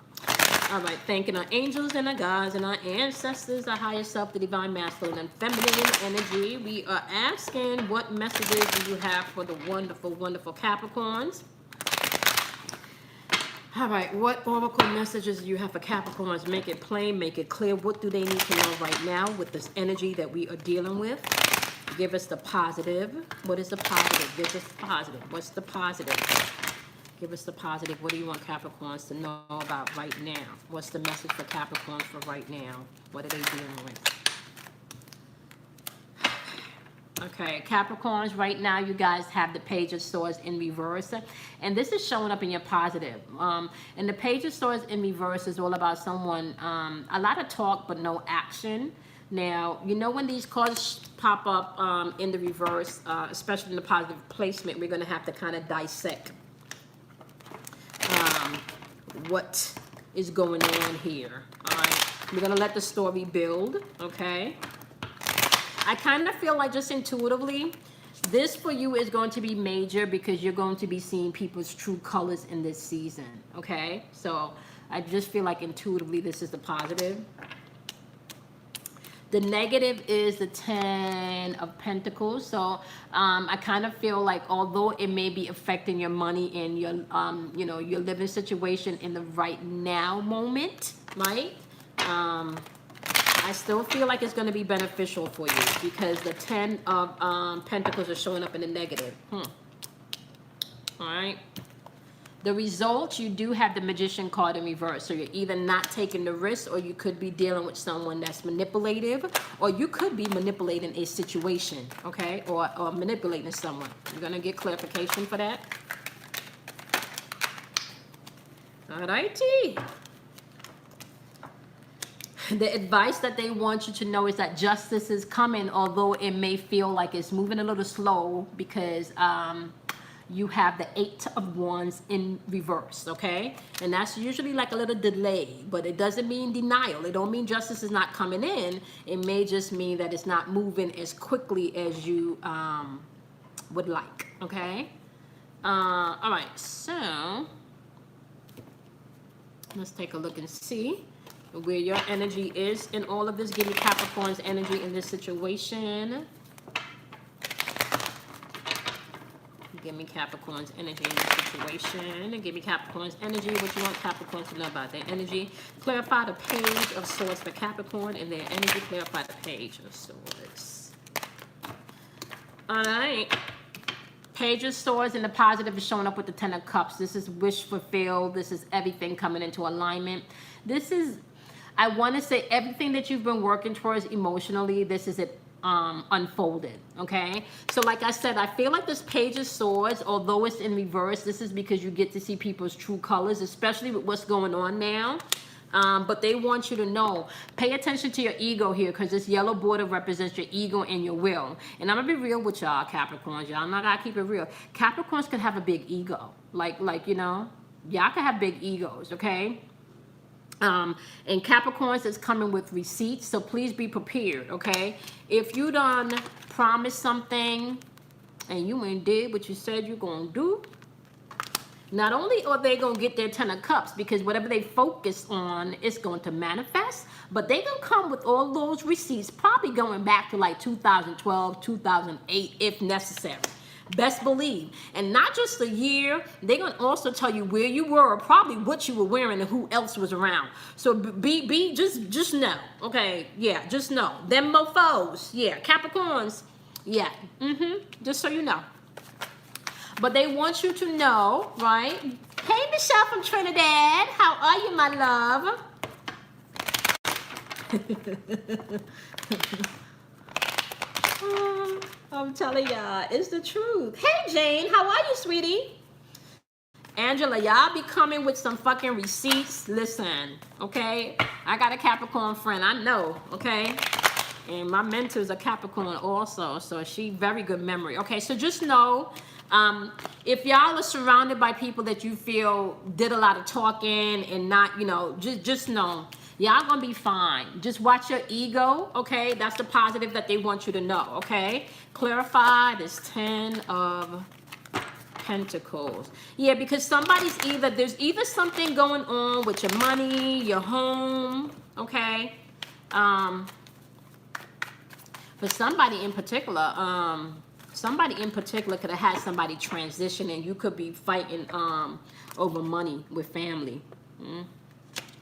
All right, thanking our angels and our gods and our ancestors, our higher self, the divine masculine and feminine energy. We are asking, what messages do you have for the wonderful, wonderful Capricorns? All right, what oracle messages do you have for Capricorns? Make it plain, make it clear. What do they need to know right now with this energy that we are dealing with? Give us the positive. What is the positive? Give us the positive. What's the positive? Give us the positive. What do you want Capricorns to know about right now? What's the message for Capricorns for right now? What are they dealing with? Okay, Capricorns, right now you guys have the Page of Swords in reverse. And this is showing up in your positive. And the Page of Swords in reverse is all about someone, a lot of talk but no action. Now, you know when these cards pop up in the reverse, especially in the positive placement, we're going to have to kind of dissect what is going on here. All right, we're going to let the story build, okay? I kind of feel like, just intuitively, this for you is going to be major because you're going to be seeing people's true colors in this season, okay? So I just feel like intuitively this is the positive. The negative is the 10 of Pentacles. So I kind of feel like, although it may be affecting your money and your, you know, your living situation in the right now moment, right? I still feel like it's going to be beneficial for you because the 10 of Pentacles are showing up in the negative. All right. The result, you do have the Magician card in reverse. So you're either not taking the risk, or you could be dealing with someone that's manipulative, or you could be manipulating a situation, okay? Or manipulating someone. You're going to get clarification for that. All righty. The advice that they want you to know is that justice is coming, although it may feel like it's moving a little slow because you have the 8 of Wands in reverse, okay? And that's usually like a little delay, but it doesn't mean denial. It don't mean justice is not coming in. It may just mean that it's not moving as quickly as you would like, okay? All right, so let's take a look and see where your energy is in all of this. Give me Capricorn's energy in this situation. Give me Capricorn's energy in this situation. Give me Capricorn's energy. What you want Capricorn to know about their energy. Clarify the Page of Swords for Capricorn and their energy. Clarify the Page of Swords. All right. Page of Swords in the positive is showing up with the Ten of Cups. This is wish fulfilled. This is everything coming into alignment. This is, I want to say, everything that you've been working towards emotionally, this is it unfolded, okay? So like I said, I feel like this Page of Swords, although it's in reverse, this is because you get to see people's true colors, especially with what's going on now. But they want you to know, pay attention to your ego here, because this yellow border represents your ego and your will. And I'm gonna be real with y'all, Capricorns. Y'all not gotta keep it real. Capricorns can have a big ego, like you know, y'all can have big egos, okay? And Capricorns is coming with receipts, so please be prepared, okay? If you done promised something and you ain't did what you said you're gonna do, not only are they going to get their Ten of Cups, because whatever they focus on is going to manifest, but they going to come with all those receipts, probably going back to like 2012, 2008, if necessary. Best believe. And not just a year, they're going to also tell you where you were, or probably what you were wearing and who else was around. So just know, okay? Yeah, just know. Them mofos, yeah, Capricorns, yeah, just so you know. But they want you to know, right? Hey, Michelle from Trinidad. How are you, my love? I'm telling y'all, it's the truth. Hey, Jane. How are you, sweetie? Angela, y'all be coming with some fucking receipts. Listen, okay? I got a Capricorn friend. I know, okay? And my mentor's a Capricorn also, so she very good memory. Okay, so just know, if y'all are surrounded by people that you feel did a lot of talking and not, you know, just know, y'all gonna be fine. Just watch your ego, okay? That's the positive that they want you to know, okay? Clarify this Ten of Pentacles. Yeah, because somebody's there's either something going on with your money, your home, okay? For somebody in particular, could have had somebody transition, and you could be fighting over money with family.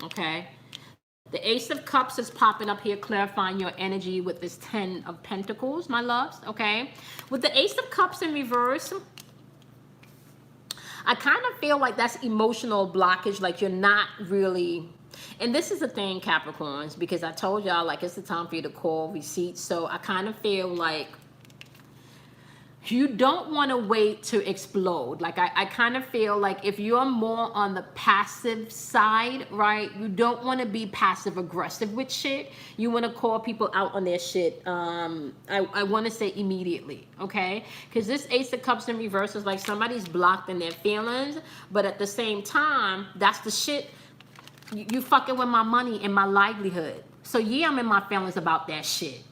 Okay. The Ace of Cups is popping up here, clarifying your energy with this Ten of Pentacles, my loves. Okay. With the Ace of Cups in reverse, I kind of feel like that's emotional blockage, like you're not really. And this is the thing, Capricorns, because I told y'all, like, it's the time for you to call receipts. So I kind of feel like you don't want to wait to explode. Like, I kind of feel like if you're more on the passive side, right, you don't want to be passive aggressive with shit. You want to call people out on their shit. I want to say immediately, okay? Because this Ace of Cups in reverse is like somebody's blocked in their feelings, but at the same time, that's the shit. You fucking with my money and my livelihood. So yeah, I'm in my feelings about that shit.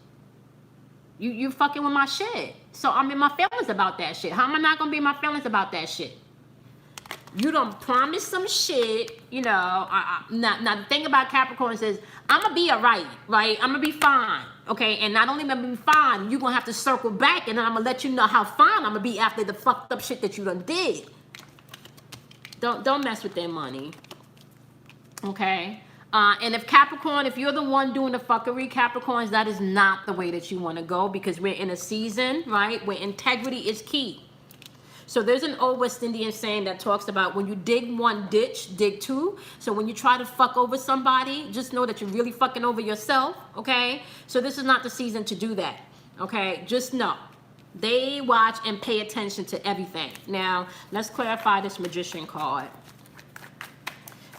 You fucking with my shit. So I'm in my feelings about that shit. How am I not gonna be in my feelings about that shit? You don't promise some shit, you know. Now the thing about Capricorn is, I'm gonna be alright, right? I'm gonna be fine, okay? And not only am I gonna be fine, you're gonna have to circle back, and then I'm gonna let you know how fine I'm gonna be after the fucked up shit that you done did. Don't mess with their money. Okay, and if Capricorn, if you're the one doing the fuckery, Capricorns, that is not the way that you want to go, because we're in a season, right, where integrity is key. So there's an old West Indian saying that talks about when you dig one ditch, dig two. So when you try to fuck over somebody, just know that you're really fucking over yourself, okay? So this is not the season to do that, okay? Just know. They watch and pay attention to everything. Now, let's clarify this Magician card.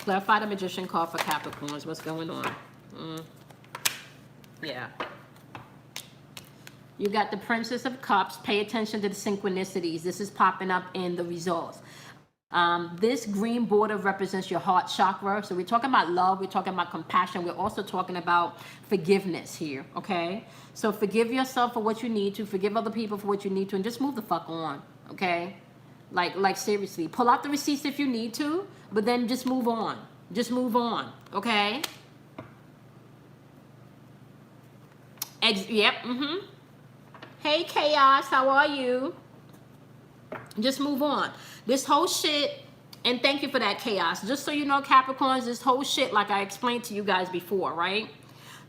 Clarify the Magician card for Capricorns. What's going on? Yeah. You got the Princess of Cups. Pay attention to the synchronicities. This is popping up in the results. This green border represents your heart chakra. So we're talking about love. We're talking about compassion. We're also talking about forgiveness here, okay? So forgive yourself for what you need to. Forgive other people for what you need to. And just move the fuck on, okay? Like seriously. Pull out the receipts if you need to. But then just move on. Just move on, okay? Yep. Hey, Chaos, how are you? Just move on. This whole shit, and thank you for that, Chaos. Just so you know, Capricorns, this whole shit, like I explained to you guys before, right?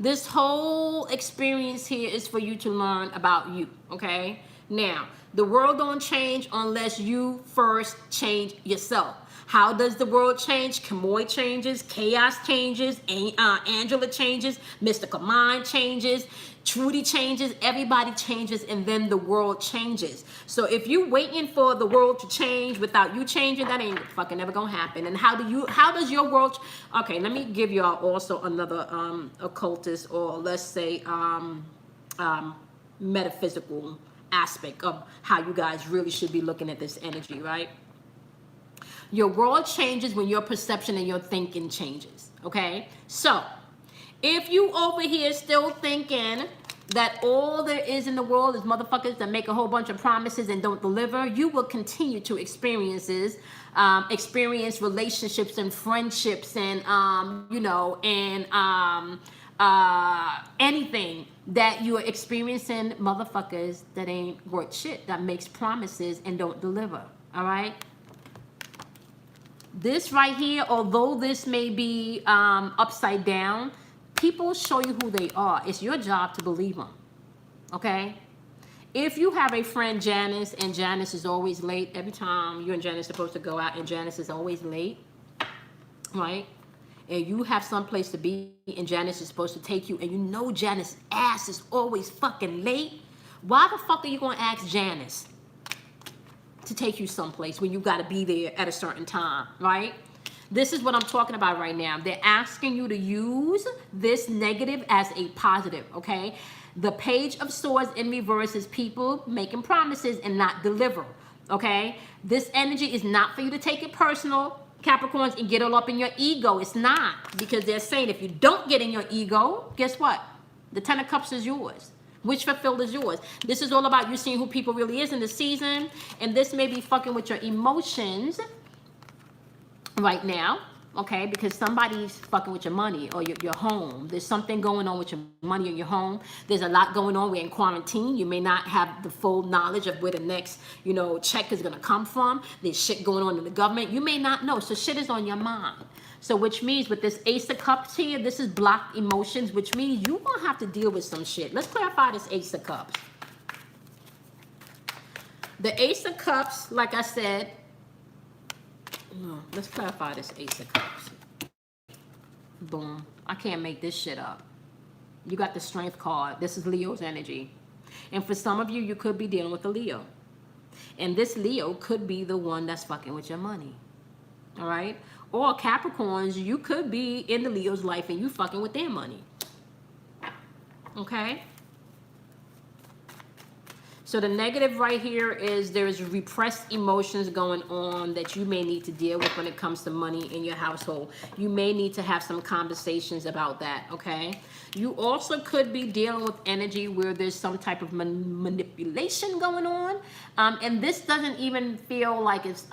This whole experience here is for you to learn about you, okay? Now, the world don't change unless you first change yourself. How does the world change? Kamoy changes, Chaos changes, Angela changes, Mystical Mind changes, Trudy changes, everybody changes, and then the world changes. So if you waiting for the world to change without you changing, that ain't fucking never gonna happen. And how does your world, okay, let me give y'all also another occultist, or let's say metaphysical aspect of how you guys really should be looking at this energy, right? Your world changes when your perception and your thinking changes, okay? So, if you over here still thinking that all there is in the world is motherfuckers that make a whole bunch of promises and don't deliver, you will continue to experience relationships and friendships and, anything that you are experiencing, motherfuckers that ain't worth shit, that makes promises and don't deliver, all right? This right here, although this may be upside down, people show you who they are. It's your job to believe them, okay? If you have a friend, Janice, and Janice is always late, every time you and Janice are supposed to go out and Janice is always late, right? And you have someplace to be and Janice is supposed to take you and you know Janice's ass is always fucking late, why the fuck are you going to ask Janice to take you someplace when you got to be there at a certain time, right? This is what I'm talking about right now. They're asking you to use this negative as a positive, okay? The Page of Swords in reverse is people making promises and not deliver, okay? This energy is not for you to take it personal, Capricorns, and get all up in your ego. It's not, because they're saying if you don't get in your ego, guess what? The Ten of Cups is yours. Wish fulfilled is yours. This is all about you seeing who people really is in the season. And this may be fucking with your emotions right now, okay? Because somebody's fucking with your money or your home. There's something going on with your money or your home. There's a lot going on. We're in quarantine. You may not have the full knowledge of where the next, check is going to come from. There's shit going on in the government. You may not know. So shit is on your mind. So which means with this Ace of Cups here, this is blocked emotions, which means you're going to have to deal with some shit. Let's clarify this Ace of Cups. The Ace of Cups, like I said, let's clarify this Ace of Cups. Boom. I can't make this shit up. You got the Strength card. This is Leo's energy. And for some of you, you could be dealing with a Leo. And this Leo could be the one that's fucking with your money. All right? Or Capricorns, you could be in the Leo's life and you fucking with their money. Okay? So the negative right here is there's repressed emotions going on that you may need to deal with when it comes to money in your household. You may need to have some conversations about that, okay? You also could be dealing with energy where there's some type of manipulation going on. And this doesn't even feel like it's,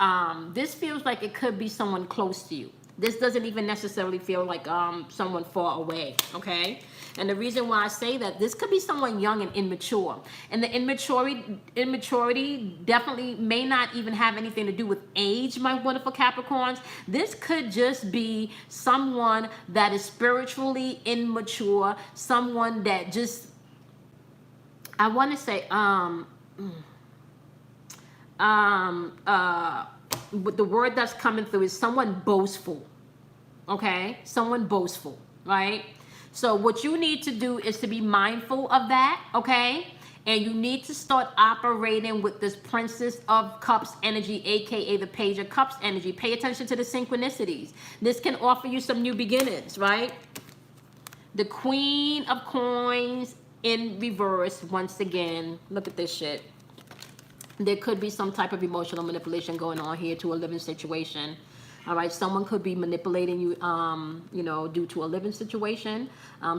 this feels like it could be someone close to you. This doesn't even necessarily feel like someone far away, okay? And the reason why I say that, this could be someone young and immature. And the immaturity definitely may not even have anything to do with age, my wonderful Capricorns. This could just be someone that is spiritually immature, someone that just, I want to say, the word that's coming through is someone boastful, okay? Someone boastful, right? So what you need to do is to be mindful of that, okay? And you need to start operating with this Princess of Cups energy, aka the Page of Cups energy. Pay attention to the synchronicities. This can offer you some new beginnings, right? The Queen of Coins in reverse, once again. Look at this shit. There could be some type of emotional manipulation going on here to a living situation. All right, someone could be manipulating you, due to a living situation.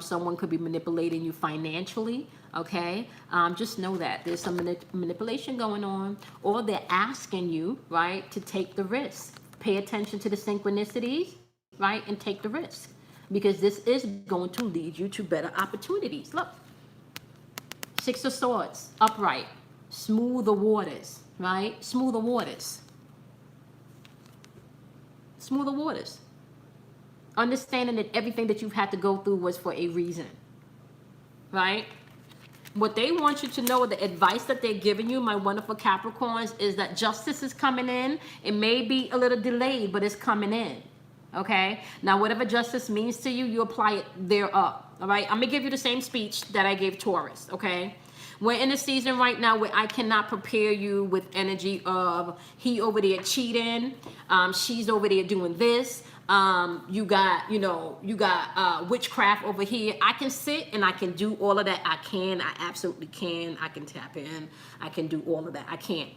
Someone could be manipulating you financially, okay? Just know that there's some manipulation going on, or they're asking you, right, to take the risk. Pay attention to the synchronicities, right, and take the risk, because this is going to lead you to better opportunities. Look, Six of Swords, upright. Smooth the waters, right? Smooth the waters. Smooth the waters. Understanding that everything that you've had to go through was for a reason, right? What they want you to know, the advice that they're giving you, my wonderful Capricorns, is that justice is coming in. It may be a little delayed, but it's coming in, okay? Now, whatever justice means to you, you apply it thereof, all right? I'm going to give you the same speech that I gave Taurus, okay? We're in a season right now where I cannot prepare you with energy of he over there cheating, she's over there doing this, you got witchcraft over here. I can sit and I can do all of that. I absolutely can. I can tap in. I can do all of that. I can.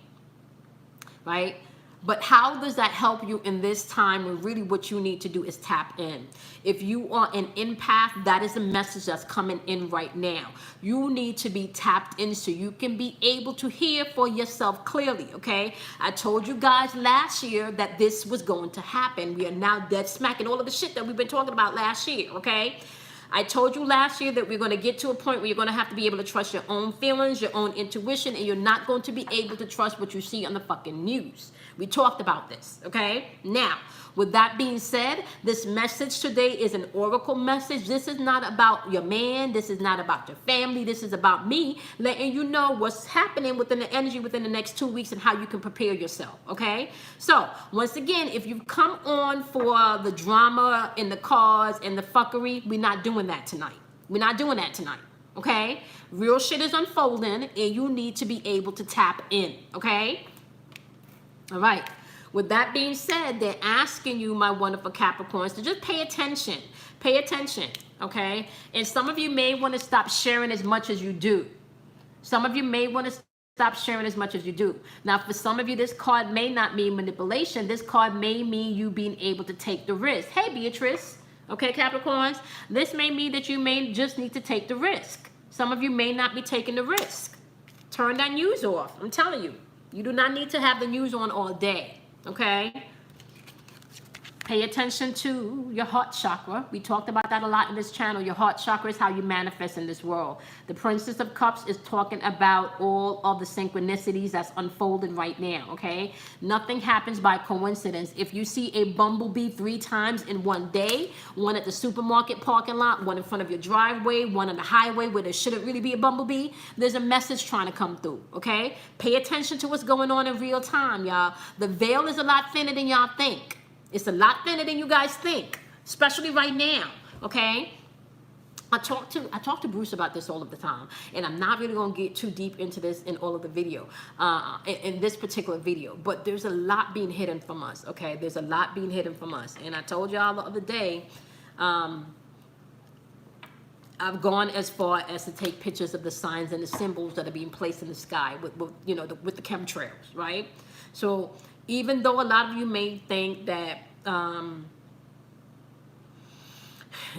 Right? But how does that help you in this time when really what you need to do is tap in? If you are an empath, that is the message that's coming in right now. You need to be tapped in so you can be able to hear for yourself clearly, okay? I told you guys last year that this was going to happen. We are now dead smack in all of the shit that we've been talking about last year, okay? I told you last year that we're going to get to a point where you're going to have to be able to trust your own feelings, your own intuition, and you're not going to be able to trust what you see on the fucking news. We talked about this, okay? Now, with that being said, this message today is an oracle message. This is not about your man. This is not about your family. This is about me letting you know what's happening within the energy within the next 2 weeks and how you can prepare yourself, okay? So, once again, if you've come on for the drama and the cause and the fuckery, we're not doing that tonight. We're not doing that tonight, okay? Real shit is unfolding and you need to be able to tap in, okay? All right. With that being said, they're asking you, my wonderful Capricorns, to just pay attention. Pay attention, okay? And some of you may want to stop sharing as much as you do. Some of you may want to stop sharing as much as you do. Now, for some of you, this card may not mean manipulation. This card may mean you being able to take the risk. Hey, Beatrice. Okay, Capricorns. This may mean that you may just need to take the risk. Some of you may not be taking the risk. Turn that news off. I'm telling you. You do not need to have the news on all day, okay? Pay attention to your heart chakra. We talked about that a lot in this channel. Your heart chakra is how you manifest in this world. The Princess of Cups is talking about all of the synchronicities that's unfolding right now, okay? Nothing happens by coincidence. If you see a bumblebee 3 times in one day, one at the supermarket parking lot, one in front of your driveway, one on the highway where there shouldn't really be a bumblebee, there's a message trying to come through, okay? Pay attention to what's going on in real time, y'all. The veil is a lot thinner than y'all think. It's a lot thinner than you guys think, especially right now, okay? I talk to Bruce about this all of the time, and I'm not really going to get too deep into this in all of the video, in this particular video, but there's a lot being hidden from us, okay? There's a lot being hidden from us, and I told y'all the other day, I've gone as far as to take pictures of the signs and the symbols that are being placed in the sky with the chemtrails, right? So even though a lot of you may think that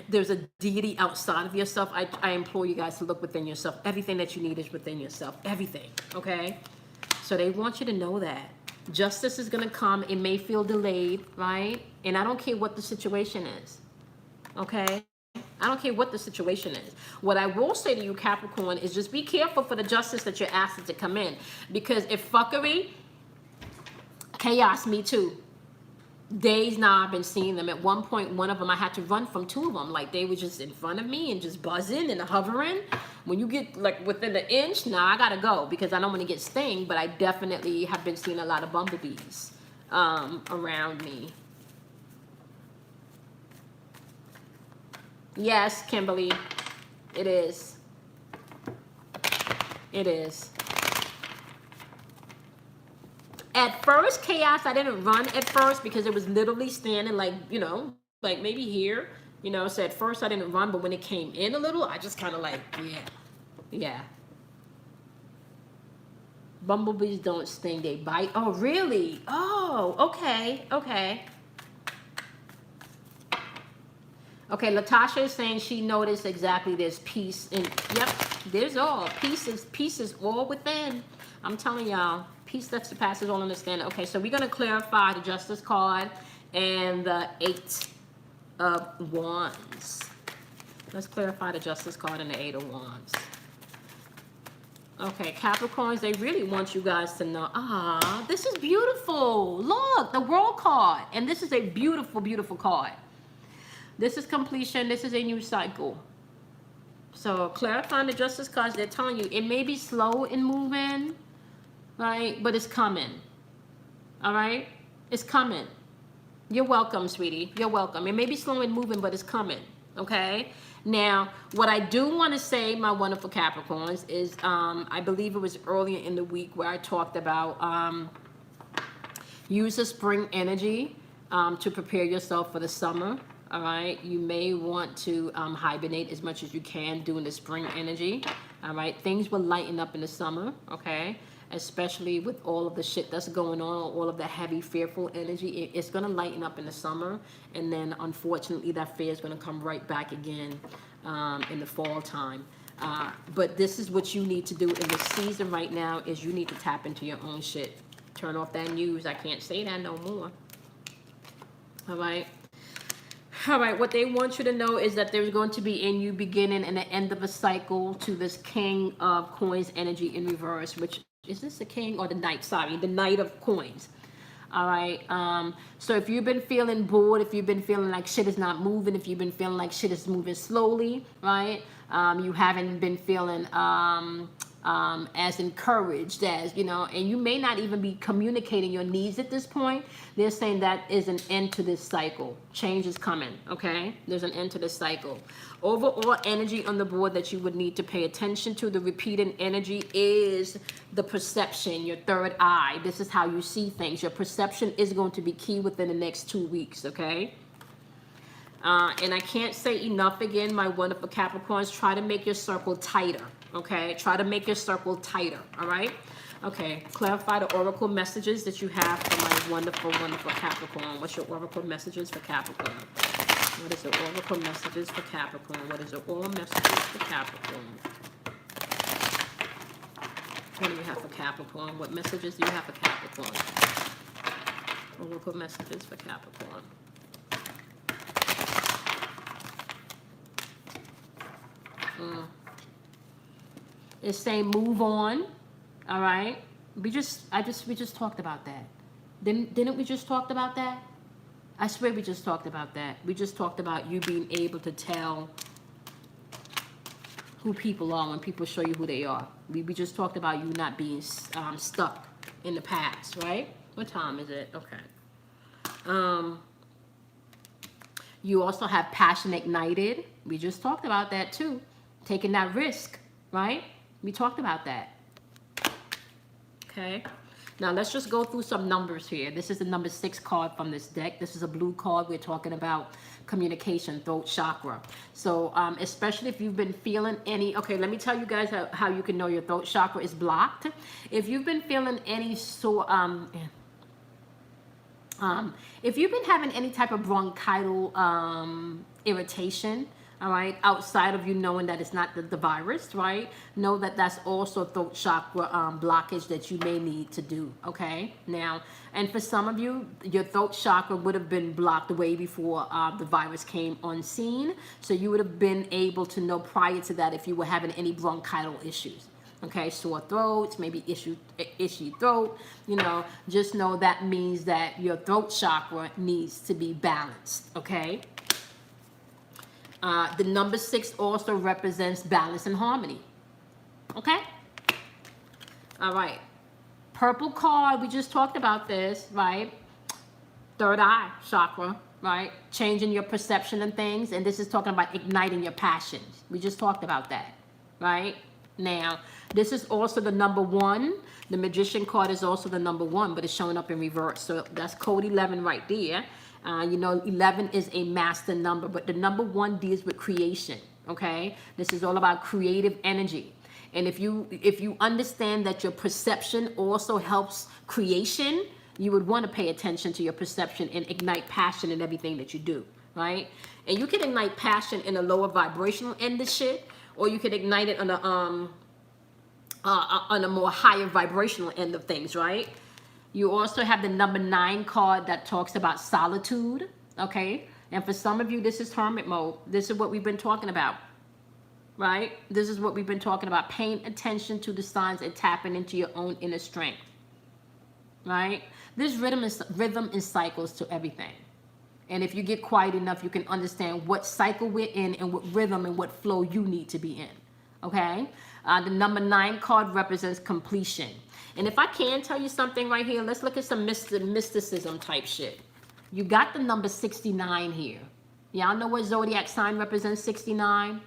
there's a deity outside of yourself, I implore you guys to look within yourself. Everything that you need is within yourself. Everything, okay? So they want you to know that. Justice is going to come. It may feel delayed, right? And I don't care what the situation is, okay? I don't care what the situation is. What I will say to you, Capricorn, is just be careful for the justice that you're asking to come in. Because if fuckery, chaos, me too. Days now I've been seeing them. At one point, one of them, I had to run from 2 of them. Like, they were just in front of me and just buzzing and hovering. When you get, like, within an inch, now I gotta go because I don't want to get stung, but I definitely have been seeing a lot of bumblebees around me. Yes, Kimberly, it is. It is. At first, chaos, I didn't run at first because it was literally standing like, like maybe here, so at first I didn't run, but when it came in a little, I just kind of like, yeah. Bumblebees don't sting, they bite. Oh, really? Oh, okay. Okay, Latasha is saying she noticed exactly there's peace in, yep, there's all. Peace is all within. I'm telling y'all. Peace that surpasses all understanding. Okay, so we're going to clarify the Justice card and the 8 of Wands. Let's clarify the Justice card and the 8 of Wands. Okay, Capricorns, they really want you guys to know. Ah, this is beautiful. Look, the World card. And this is a beautiful, beautiful card. This is completion. This is a new cycle. So clarifying the Justice cards, they're telling you it may be slow in moving, right? But it's coming. All right? It's coming. You're welcome, sweetie. You're welcome. It may be slow in moving, but it's coming. Okay? Now, what I do want to say, my wonderful Capricorns, is I believe it was earlier in the week where I talked about use the spring energy to prepare yourself for the summer. All right, you may want to hibernate as much as you can during the spring energy. All right, things will lighten up in the summer. Okay, especially with all of the shit that's going on, all of the heavy, fearful energy. It's going to lighten up in the summer, and then unfortunately that fear is going to come right back again in the fall time. But this is what you need to do in this season right now, is you need to tap into your own shit. Turn off that news. I can't say that no more. All right. All right, what they want you to know is that there's going to be a new beginning and the end of a cycle to this King of Coins energy in reverse, which is this the King or the Knight? Sorry, the Knight of Coins. All right, so if you've been feeling bored, if you've been feeling like shit is not moving, if you've been feeling like shit is moving slowly, right? You haven't been feeling as encouraged as, you know, and you may not even be communicating your needs at this point. They're saying that is an end to this cycle. Change is coming, okay? There's an end to this cycle. Overall energy on the board that you would need to pay attention to, the repeating energy, is the perception, your third eye. This is how you see things. Your perception is going to be key within the next 2 weeks, okay? And I can't say enough again, my wonderful Capricorns, try to make your circle tighter, okay? Try to make your circle tighter, all right? Okay, clarify the oracle messages that you have for my wonderful, wonderful Capricorn. What's your oracle messages for Capricorn? What is the oracle messages for Capricorn? What is the oracle messages for Capricorn? What do you have for Capricorn? What messages do you have for Capricorn? Oracle messages for Capricorn. It's saying move on. All right. We just talked about that. Didn't we just talk about that? I swear we just talked about that. We just talked about you being able to tell who people are when people show you who they are. We just talked about you not being stuck in the past, right? What time is it? Okay. You also have passion ignited. We just talked about that too. Taking that risk, right? We talked about that. Okay. Now let's just go through some numbers here. This is the number 6 card from this deck. This is a blue card. We're talking about communication, throat chakra. So especially if you've been feeling any, okay, let me tell you guys how you can know your throat chakra is blocked. If you've been feeling any sort, if you've been having any type of bronchital irritation, all right, outside of you knowing that it's not the virus, right? Know that that's also throat chakra blockage that you may need to do, okay? Now, and for some of you, your throat chakra would have been blocked way before the virus came on scene. So you would have been able to know prior to that if you were having any bronchital issues. Okay, sore throats, maybe itchy throat, you know, just know that means that your throat chakra needs to be balanced, okay? The number 6 also represents balance and harmony. Okay? All right. Purple card, we just talked about this, right? Third eye chakra, right? Changing your perception and things. And this is talking about igniting your passions. We just talked about that, right? Now, this is also the number 1. The Magician card is also the number 1, but it's showing up in reverse. So that's code 11 right there. You know, 11 is a master number, but the number 1 deals with creation, okay? This is all about creative energy. And if you understand that your perception also helps creation, you would want to pay attention to your perception and ignite passion in everything that you do, right? And you can ignite passion in a lower vibrational end of shit, or you can ignite it on a more higher vibrational end of things, right? You also have the number 9 card that talks about solitude, okay? And for some of you, this is hermit mode. This is what we've been talking about. right? This is what we've been talking about, paying attention to the signs and tapping into your own inner strength, right? There's rhythm and cycles to everything. And if you get quiet enough, you can understand what cycle we're in and what rhythm and what flow you need to be in, okay? The number 9 card represents completion. And if I can tell you something right here, let's look at some mysticism type shit. You got the number 69 here. Y'all know what zodiac sign represents 69?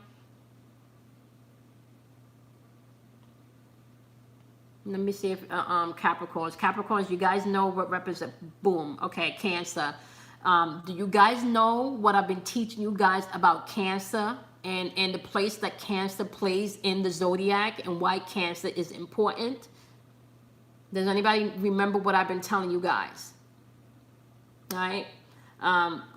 Let me see if Capricorns, you guys know what represents, boom, okay, Cancer. Do you guys know what I've been teaching you guys about Cancer and the place that Cancer plays in the zodiac and why Cancer is important? Does anybody remember what I've been telling you guys? All right.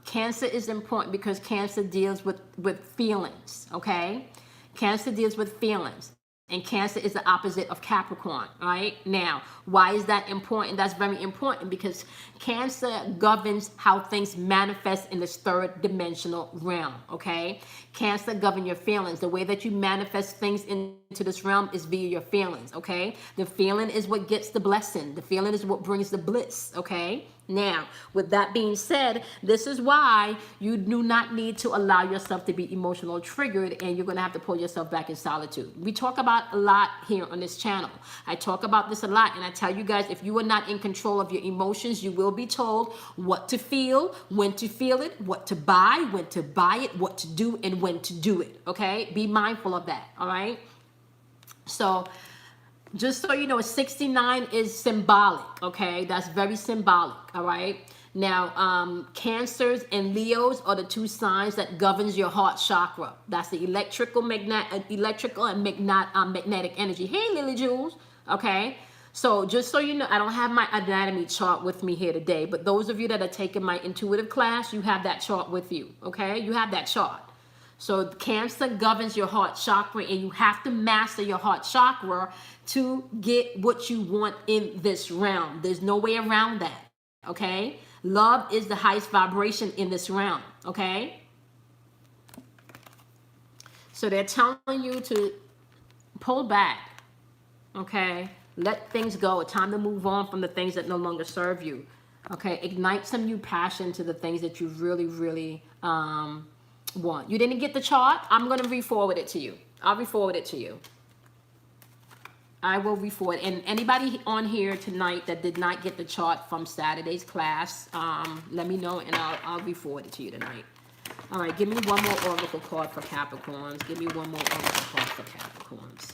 Cancer is important because Cancer deals with feelings, okay? Cancer deals with feelings. And Cancer is the opposite of Capricorn, right? Now, why is that important? That's very important because Cancer governs how things manifest in this third dimensional realm, okay? Cancer governs your feelings. The way that you manifest things into this realm is via your feelings, okay? The feeling is what gets the blessing. The feeling is what brings the bliss, okay? Now, with that being said, this is why you do not need to allow yourself to be emotional triggered, and you're going to have to pull yourself back in solitude. We talk about a lot here on this channel. I talk about this a lot, and I tell you guys, if you are not in control of your emotions, you will be told what to feel, when to feel it, what to buy, when to buy it, what to do, and when to do it, okay? Be mindful of that, all right? So, just so you know, 69 is symbolic, okay? That's very symbolic, all right? Now, Cancers and Leos are the 2 signs that governs your heart chakra. That's the electrical and magnetic energy. Hey, Lily Jules, okay? So just so you know, I don't have my anatomy chart with me here today, but those of you that are taking my intuitive class, you have that chart with you, okay? You have that chart. So Cancer governs your heart chakra, and you have to master your heart chakra to get what you want in this realm. There's no way around that, okay? Love is the highest vibration in this realm, okay? So they're telling you to pull back, okay? Let things go. It's time to move on from the things that no longer serve you, okay? Ignite some new passion to the things that you really, really want. You didn't get the chart? I'm going to re-forward it to you. I'll re-forward it to you. I will re-forward. And anybody on here tonight that did not get the chart from Saturday's class, let me know and I'll re-forward it to you tonight. All right, give me one more oracle card for Capricorns. Give me one more oracle card for Capricorns.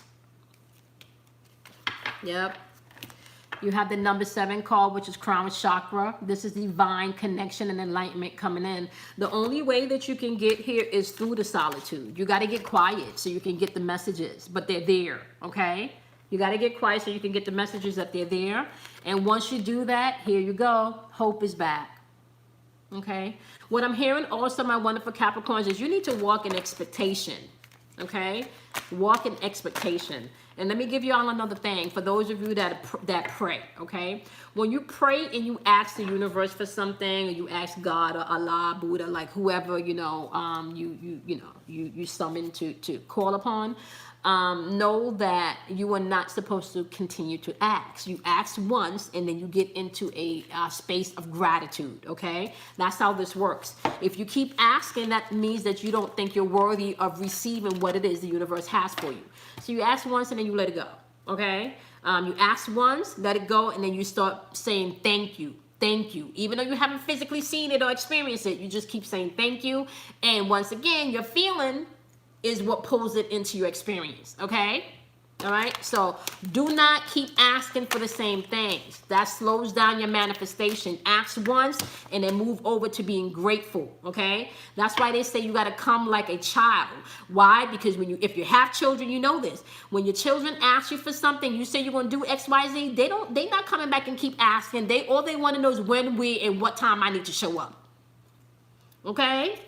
Yep. You have the number 7 card, which is crown chakra. This is divine connection and enlightenment coming in. The only way that you can get here is through the solitude. You got to get quiet so you can get the messages, but they're there, okay? You got to get quiet so you can get the messages that they're there. And once you do that, here you go. Hope is back, okay? What I'm hearing also, my wonderful Capricorns, is you need to walk in expectation, okay? Walk in expectation. And let me give you all another thing for those of you that pray, okay? When you pray and you ask the universe for something, or you ask God or Allah, Buddha, like whoever, you summon to call upon, know that you are not supposed to continue to ask. You ask once and then you get into a space of gratitude, okay? That's how this works. If you keep asking, that means that you don't think you're worthy of receiving what it is the universe has for you. So you ask once and then you let it go, okay? You ask once, let it go, and then you start saying thank you. Thank you. Even though you haven't physically seen it or experienced it, you just keep saying thank you. And once again, your feeling is what pulls it into your experience, okay? All right? So do not keep asking for the same things. That slows down your manifestation. Ask once and then move over to being grateful, okay? That's why they say you got to come like a child. Why? Because if you have children, you know this. When your children ask you for something, you say you're going to do X, Y, Z, they're not coming back and keep asking. All they want to know is when, where, and what time I need to show up. Okay?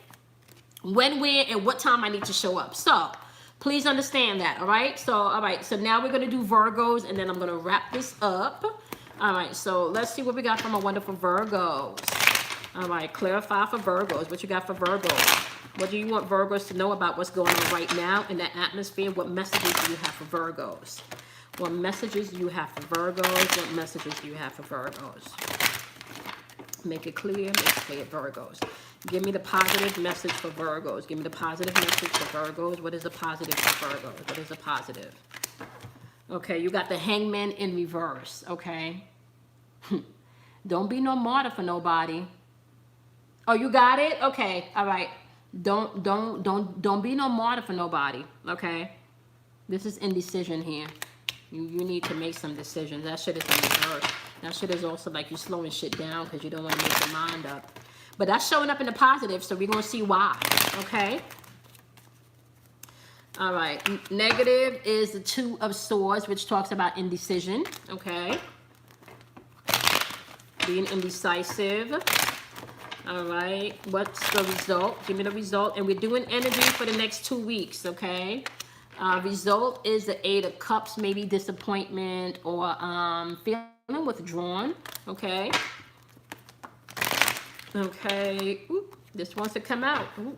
When, where, and what time I need to show up. So please understand that, all right? So, all right, so now we're going to do Virgos, and then I'm going to wrap this up. All right, so let's see what we got from our wonderful Virgos. All right, clarify for Virgos. What you got for Virgos? What do you want Virgos to know about what's going on right now in that atmosphere? What messages do you have for Virgos? What messages do you have for Virgos? What messages do you have for Virgos? Make it clear, make it clear, Virgos. Give me the positive message for Virgos. Give me the positive message for Virgos. What is the positive for Virgos? What is the positive? Okay, you got the Hangman in reverse, okay? Don't be no martyr for nobody. Oh, you got it? Okay, all right. Don't be no martyr for nobody, okay? This is indecision here. You need to make some decisions. That shit is in reverse. That shit is also like you slowing shit down because you don't want to make your mind up. But that's showing up in the positive, so we're going to see why, okay? All right. Negative is the Two of Swords, which talks about indecision, okay? Being indecisive. All right. What's the result? Give me the result. And we're doing energy for the next 2 weeks, okay? Result is the Eight of Cups, maybe disappointment or feeling withdrawn, okay? Okay. Oop, this wants to come out. Ooh.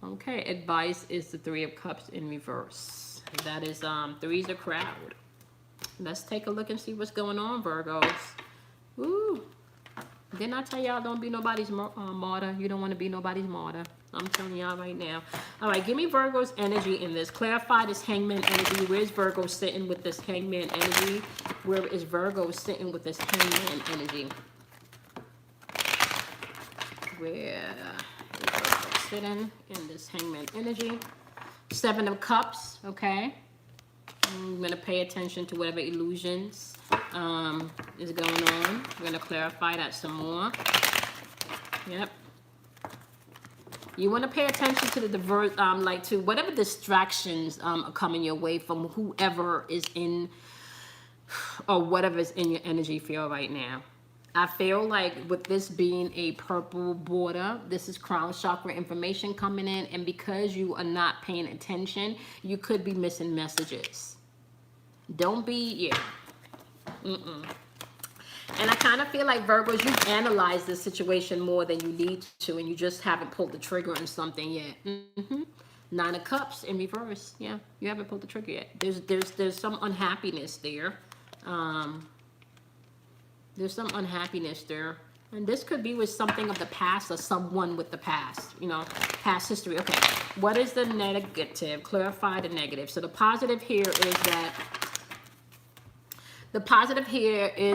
Okay, advice is the Three of Cups in reverse. That is three's a crowd. Let's take a look and see what's going on, Virgos. Ooh. Didn't I tell y'all don't be nobody's martyr? You don't want to be nobody's martyr. I'm telling y'all right now. All right, give me Virgo's energy in this. Clarify this Hangman energy. Where's Virgo sitting with this Hangman energy? Where is Virgo sitting with this Hangman energy? Where is Virgo sitting in this Hangman energy? Seven of Cups, okay. I'm going to pay attention to whatever illusions is going on. We're going to clarify that some more. Yep. You want to pay attention to the to whatever distractions are coming your way from whoever is in or whatever is in your energy field right now. I feel like with this being a purple border, this is crown chakra information coming in, and because you are not paying attention, you could be missing messages. Don't be, And I kind of feel like Virgos, you've analyzed this situation more than you need to, and you just haven't pulled the trigger on something yet. Nine of Cups in reverse. Yeah, you haven't pulled the trigger yet. There's some unhappiness there. There's some unhappiness there. And this could be with something of the past or someone with the past, past history. Okay, what is the negative? Clarify the negative. So the positive here is that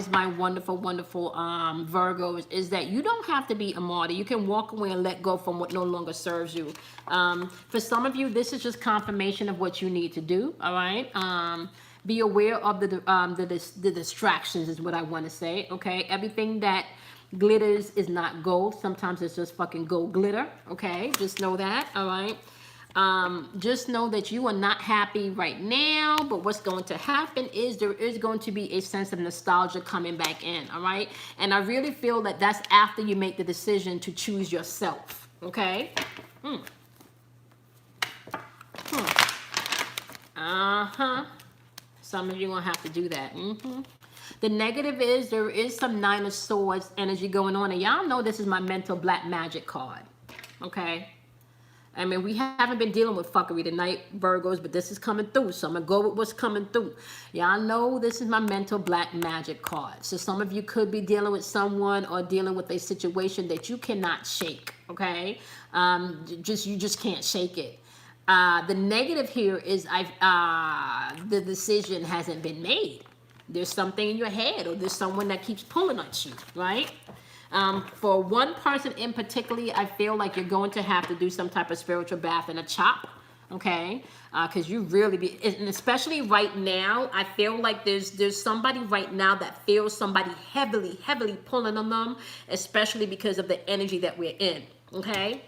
my wonderful, wonderful Virgos, is that you don't have to be a martyr. You can walk away and let go from what no longer serves you. For some of you, this is just confirmation of what you need to do, all right? Be aware of the distractions is what I want to say, okay? Everything that glitters is not gold. Sometimes it's just fucking gold glitter, okay? Just know that, all right? Just know that you are not happy right now, but what's going to happen is there is going to be a sense of nostalgia coming back in, all right? And I really feel that that's after you make the decision to choose yourself, okay? Some of you are going to have to do that. The negative is there is some Nine of Swords energy going on. And y'all know this is my mental black magic card. Okay? I mean, we haven't been dealing with fuckery tonight, Virgos, but this is coming through. So I'm going to go with what's coming through. Y'all know this is my mental black magic card. So some of you could be dealing with someone or dealing with a situation that you cannot shake. Okay? You just can't shake it. The negative here is the decision hasn't been made. There's something in your head, or there's someone that keeps pulling at you, right? For one person in particular, I feel like you're going to have to do some type of spiritual bath and a chop, okay? Because you really be, and especially right now, I feel like there's somebody right now that feels somebody heavily pulling on them, especially because of the energy that we're in, okay?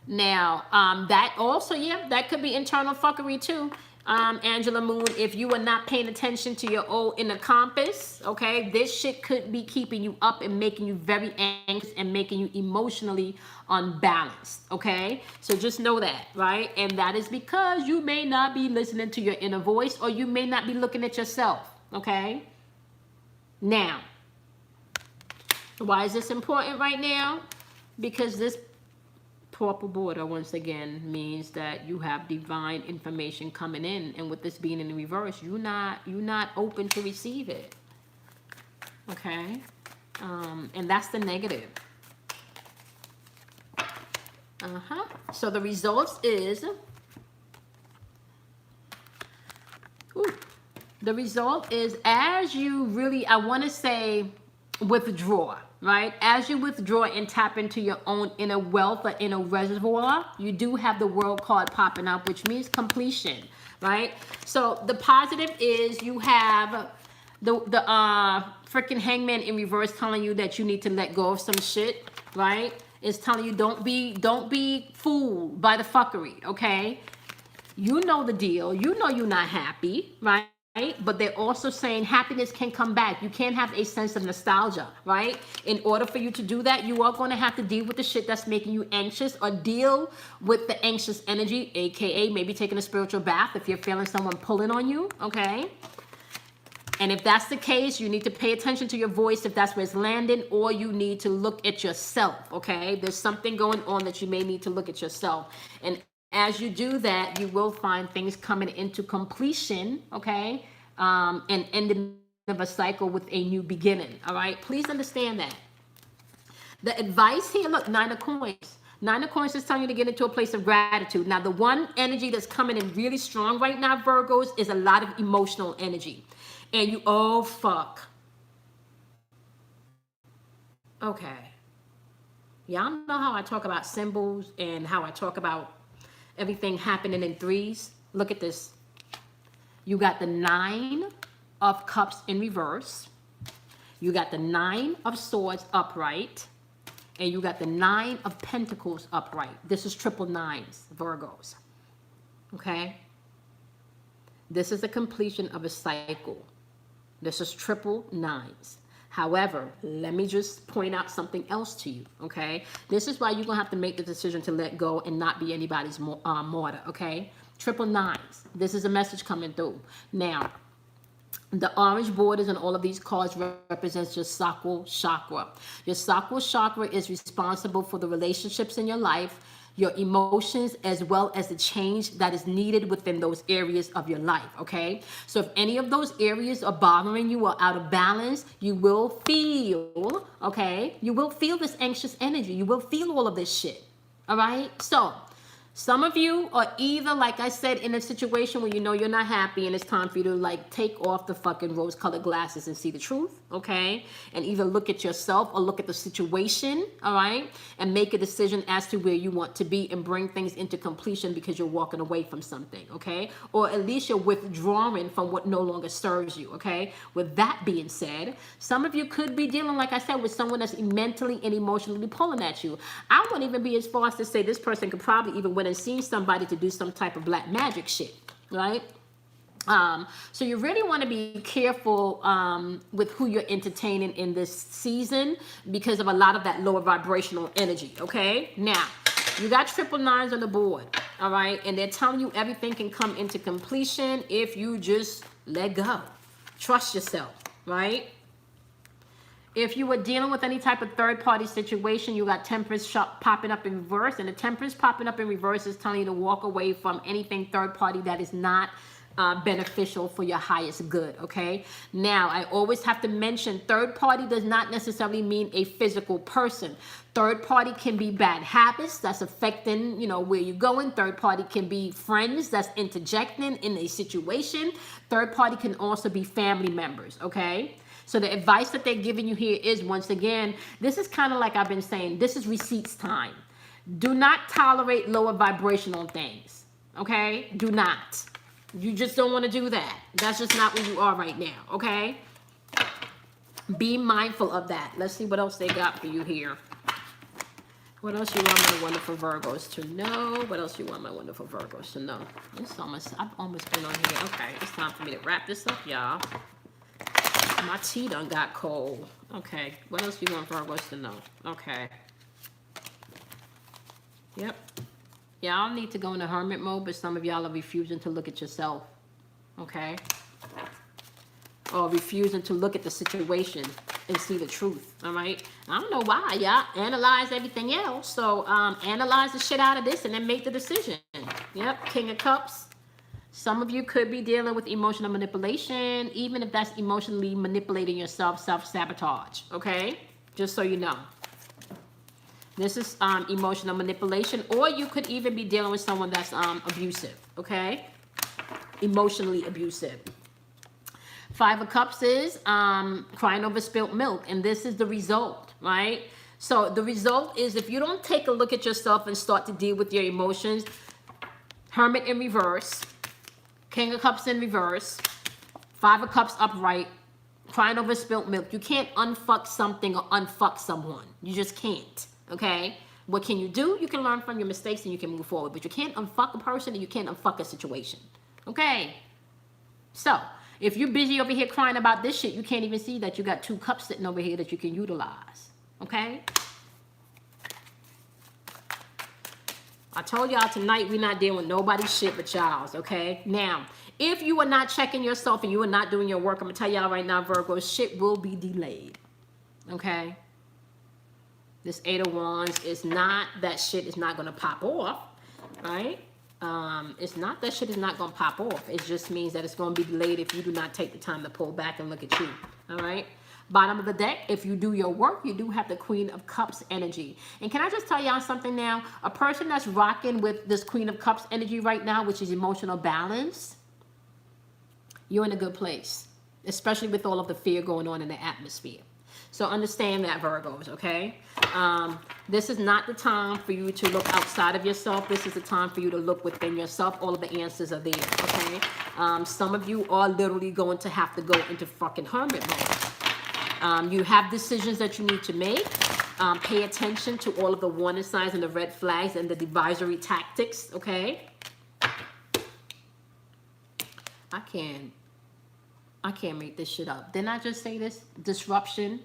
Now, that also, that could be internal fuckery too. Angela Moon, if you are not paying attention to your old inner compass, okay, this shit could be keeping you up and making you very anxious and making you emotionally unbalanced, okay? So just know that, right? And that is because you may not be listening to your inner voice, or you may not be looking at yourself, okay? Now, why is this important right now? Because this purple border, once again, means that you have divine information coming in. And with this being in the reverse, you're not open to receive it. Okay? And that's the negative. So the results is... the result is, as you really, I want to say, withdraw, right? As you withdraw and tap into your own inner wealth or inner reservoir, you do have the World card popping up, which means completion, right? So the positive is you have the freaking Hangman in reverse telling you that you need to let go of some shit, right? It's telling you don't be fooled by the fuckery, okay? You know the deal. You know you're not happy, right? But they're also saying happiness can come back. You can't have a sense of nostalgia, right? In order for you to do that, you are going to have to deal with the shit that's making you anxious, or deal with the anxious energy, aka maybe taking a spiritual bath if you're feeling someone pulling on you, okay? And if that's the case, you need to pay attention to your voice if that's where it's landing, or you need to look at yourself, okay? There's something going on that you may need to look at yourself. And as you do that, you will find things coming into completion, okay? And ending of a cycle with a new beginning, all right? Please understand that. The advice here, look, 9 of coins. 9 of coins is telling you to get into a place of gratitude. Now, the one energy that's coming in really strong right now, Virgos, is a lot of emotional energy. And you, oh, fuck. Okay. Y'all know how I talk about symbols and how I talk about everything happening in threes. Look at this. You got the 9 of cups in reverse. You got the 9 of swords upright. And you got the 9 of pentacles upright. This is triple nines, Virgos. Okay? This is the completion of a cycle. This is triple nines. However, let me just point out something else to you, okay? This is why you're going to have to make the decision to let go and not be anybody's martyr, okay? Triple nines. This is a message coming through. Now, the orange borders on all of these cards represents your sacral chakra. Your sacral chakra is responsible for the relationships in your life, your emotions, as well as the change that is needed within those areas of your life, okay? So if any of those areas are bothering you or out of balance, you will feel, okay? You will feel this anxious energy. You will feel all of this shit, all right? So some of you are either, like I said, in a situation where you know you're not happy and it's time for you to like take off the fucking rose-colored glasses and see the truth, okay? And either look at yourself or look at the situation, all right? And make a decision as to where you want to be and bring things into completion because you're walking away from something, okay? Or at least you're withdrawing from what no longer serves you, okay? With that being said, some of you could be dealing, like I said, with someone that's mentally and emotionally pulling at you. I won't even be as far as to say this person could probably even went and seen somebody to do some type of black magic shit, right? So you really want to be careful with who you're entertaining in this season because of a lot of that lower vibrational energy, okay? Now, you got triple nines on the board, all right? And they're telling you everything can come into completion if you just let go. Trust yourself, right? If you were dealing with any type of third-party situation, you got Temperance popping up in reverse. And the Temperance popping up in reverse is telling you to walk away from anything third-party that is not beneficial for your highest good, okay? Now, I always have to mention third-party does not necessarily mean a physical person. Third-party can be bad habits that's affecting, you know, where you're going. Third-party can be friends that's interjecting in a situation. Third-party can also be family members, okay? So the advice that they're giving you here is, once again, this is kind of like I've been saying, this is receipts time. Do not tolerate lower vibrational things, okay? Do not. You just don't want to do that. That's just not where you are right now, okay? Be mindful of that. Let's see what else they got for you here. What else you want my wonderful Virgos to know? What else you want my wonderful Virgos to know? I've almost been on here. Okay, it's time for me to wrap this up, y'all. My tea done got cold. Okay, what else you want Virgos to know? Okay. Yep. Y'all need to go into hermit mode, but some of y'all are refusing to look at yourself. Okay? or refusing to look at the situation and see the truth. All right. I don't know why y'all analyze everything else. So analyze the shit out of this and then make the decision. Yep. King of Cups. Some of you could be dealing with emotional manipulation, even if that's emotionally manipulating yourself, self-sabotage. Okay. Just so you know. This is emotional manipulation, or you could even be dealing with someone that's abusive. Okay. Emotionally abusive. 5 of Cups is crying over spilt milk, and this is the result, right? So the result is, if you don't take a look at yourself and start to deal with your emotions, Hermit in reverse, King of Cups in reverse, 5 of Cups upright, crying over spilt milk. You can't unfuck something or unfuck someone. You just can't, okay? What can you do? You can learn from your mistakes and you can move forward, but you can't unfuck a person and you can't unfuck a situation, okay? So if you're busy over here crying about this shit, you can't even see that you got 2 cups sitting over here that you can utilize. Okay? I told y'all tonight we're not dealing with nobody's shit but y'all's. Okay? Now, if you are not checking yourself and you are not doing your work, I'm going to tell y'all right now, Virgo, shit will be delayed. Okay? This 8 of Wands is not, that shit is not going to pop off. Right? It's not that shit is not going to pop off. It just means that it's going to be delayed if you do not take the time to pull back and look at you. All right. Bottom of the deck, if you do your work, you do have the Queen of Cups energy. And can I just tell y'all something now? A person that's rocking with this Queen of Cups energy right now, which is emotional balance, you're in a good place, especially with all of the fear going on in the atmosphere. So understand that, Virgos, okay? This is not the time for you to look outside of yourself. This is the time for you to look within yourself. All of the answers are there, okay? Some of you are literally going to have to go into fucking hermit mode. You have decisions that you need to make. Pay attention to all of the warning signs and the red flags and the advisory tactics, okay? I can't make this shit up. Didn't I just say this? Disruption.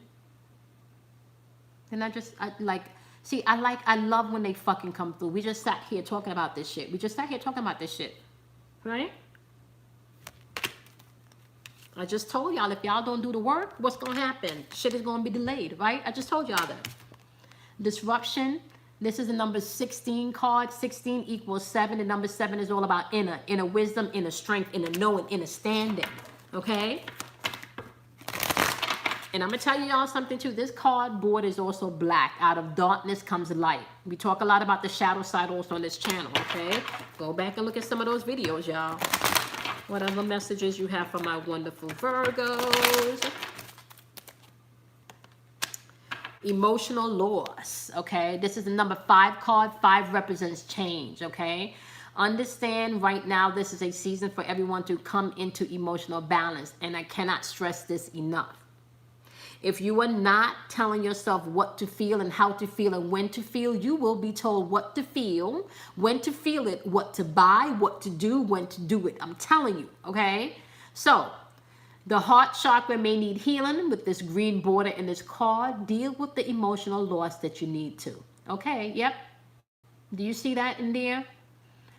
Then I love when they fucking come through. We just sat here talking about this shit. Right? I just told y'all, if y'all don't do the work, what's going to happen? Shit is going to be delayed, right? I just told y'all that. Disruption. This is the number 16 card. 16 equals 7. The number 7 is all about inner wisdom, inner strength, inner knowing, inner standing. Okay? And I'm going to tell y'all something too. This cardboard is also black. Out of darkness comes light. We talk a lot about the shadow side also on this channel, okay? Go back and look at some of those videos, y'all. Whatever messages you have for my wonderful Virgos. Emotional loss, okay? This is the number 5 card. 5 represents change, okay? Understand right now this is a season for everyone to come into emotional balance, and I cannot stress this enough. If you are not telling yourself what to feel and how to feel and when to feel, you will be told what to feel, when to feel it, what to buy, what to do, when to do it. I'm telling you, okay? So, the heart chakra may need healing with this green border in this card. Deal with the emotional loss that you need to. Okay, yep. Do you see that in there?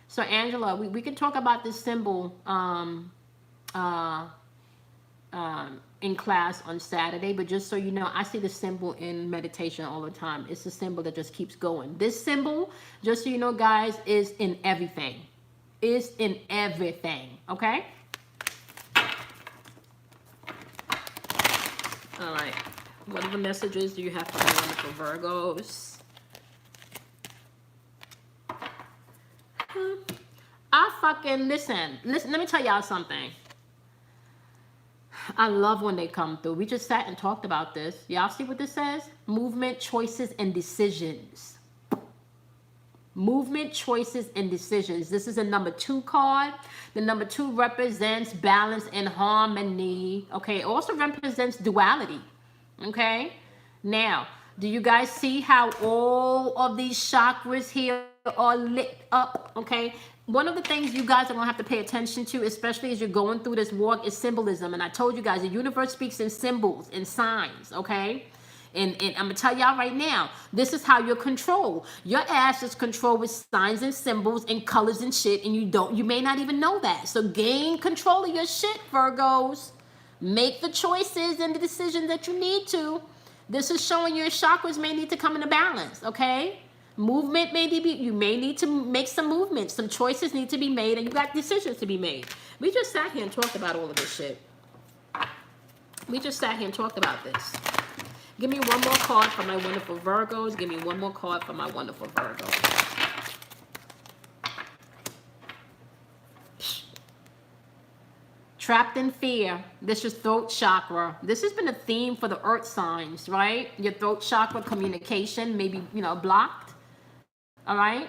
So, Angela, we can talk about this symbol in class on Saturday, but just so you know, I see the symbol in meditation all the time. It's a symbol that just keeps going. This symbol, just so you know, guys, is in everything. Is in everything, okay? All right. What are the messages do you have for the wonderful Virgos? I fucking listen, let me tell y'all something. I love when they come through. We just sat and talked about this. Y'all see what this says? Movement, choices, and decisions. Movement, choices, and decisions. This is a number 2 card. The number 2 represents balance and harmony. Okay, it also represents duality. Okay? Now, do you guys see how all of these chakras here are lit up? Okay? One of the things you guys are going to have to pay attention to, especially as you're going through this walk, is symbolism. And I told you guys, the universe speaks in symbols and signs, okay? And I'm going to tell y'all right now, this is how you're controlled. Your ass is controlled with signs and symbols and colors and shit, and you may not even know that. So gain control of your shit, Virgos, Make the choices and the decisions that you need to. This is showing your chakras may need to come into balance, okay? Movement may be, you may need to make some movements. Some choices need to be made, and you got decisions to be made. We just sat here and talked about all of this shit. We just sat here and talked about this. Give me one more card for my wonderful Virgos. Give me one more card for my wonderful Virgos. Trapped in fear. This is throat chakra. This has been a theme for the earth signs, right? Your throat chakra communication may be, blocked. All right?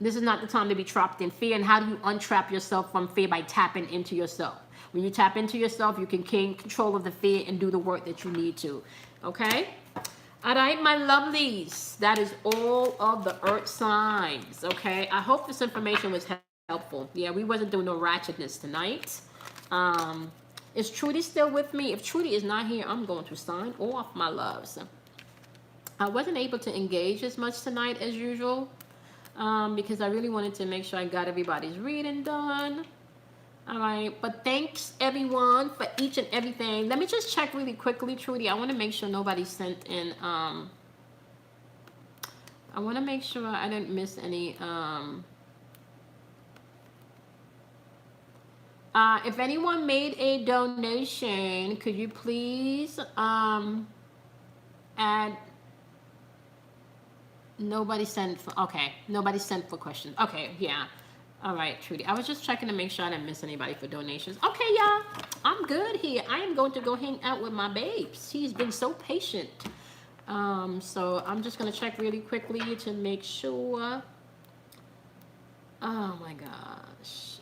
This is not the time to be trapped in fear. And how do you untrap yourself from fear? By tapping into yourself. When you tap into yourself, you can gain control of the fear and do the work that you need to. Okay? All right, my lovelies. That is all of the earth signs. Okay? I hope this information was helpful. Yeah, we wasn't doing no ratchetness tonight. Is Trudy still with me? If Trudy is not here, I'm going to sign off, my loves. I wasn't able to engage as much tonight as usual because I really wanted to make sure I got everybody's reading done. All right, but thanks everyone for each and everything. Let me just check really quickly, Trudy. I want to make sure nobody sent in. I want to make sure I didn't miss any. If anyone made a donation, could you please add? Nobody sent for, okay. Nobody sent for questions. Okay, yeah. All right, Trudy. I was just checking to make sure I didn't miss anybody for donations. Okay, y'all. I'm good here. I am going to go hang out with my babes. He's been so patient. So I'm just going to check really quickly to make sure. Oh, my gosh.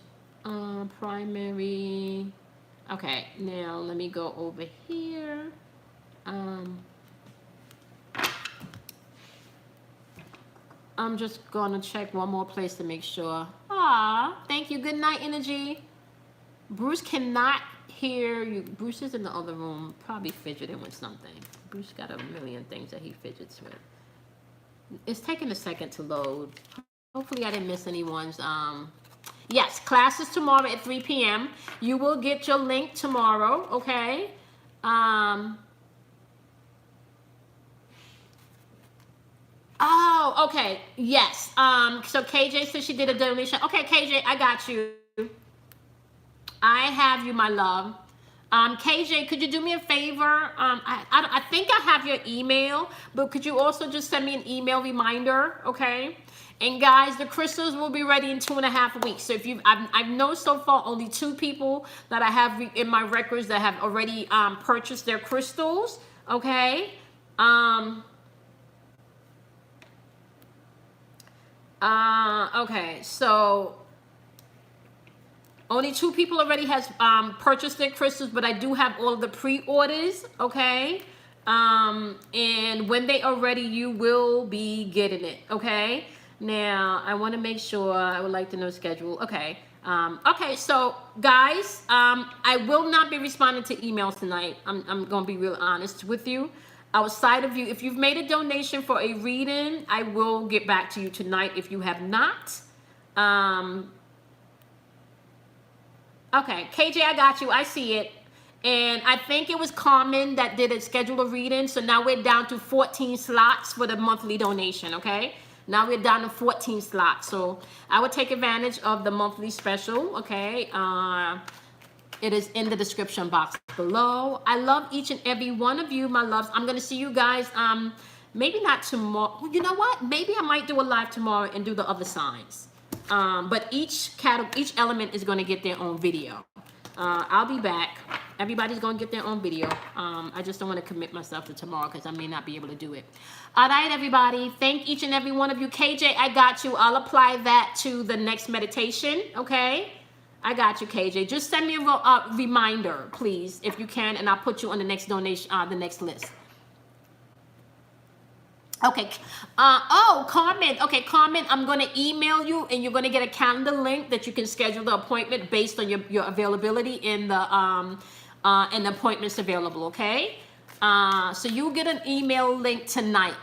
Primary. Okay, now let me go over here. I'm just gonna check one more place to make sure. Ah, thank you. Good night, energy. Bruce cannot hear you. Bruce is in the other room, probably fidgeting with something. Bruce got a million things that he fidgets with. It's taking a second to load. Hopefully I didn't miss anyone's. Yes, classes tomorrow at 3 p.m. You will get your link tomorrow, okay? Oh, okay. Yes. So KJ said she did a donation. Okay, KJ, I got you. I have you, my love. KJ, could you do me a favor? I think I have your email, but could you also just send me an email reminder, okay? And guys, the crystals will be ready in 2.5 weeks. So if I've known so far only 2 people that I have in my records that have already purchased their crystals, okay? Okay, so only 2 people already has purchased their crystals, but I do have all of the pre-orders, okay? And when they are ready, you will be getting it, okay? Now, I want to make sure, I would like to know schedule, okay. Okay, so guys, I will not be responding to emails tonight. I'm going to be real honest with you. Outside of you, if you've made a donation for a reading, I will get back to you tonight. If you have not, okay, KJ, I got you. I see it. And I think it was Carmen that did a schedule of reading. So now we're down to 14 slots for the monthly donation, okay? Now we're down to 14 slots. So I would take advantage of the monthly special, okay? It is in the description box below. I love each and every one of you, my loves. I'm going to see you guys, maybe not tomorrow. You know what? Maybe I might do a live tomorrow and do the other signs. But each element is going to get their own video. I'll be back. Everybody's going to get their own video. I just don't want to commit myself to tomorrow because I may not be able to do it. All right, everybody. Thank each and every one of you. KJ, I got you. I'll apply that to the next meditation, okay? I got you, KJ. Just send me a reminder, please, if you can, and I'll put you on the next donation, the next list. Okay. Oh, Carmen. Okay, Carmen, I'm going to email you, and you're going to get a calendar link that you can schedule the appointment based on your availability in the appointments available, okay? So you'll get an email link tonight,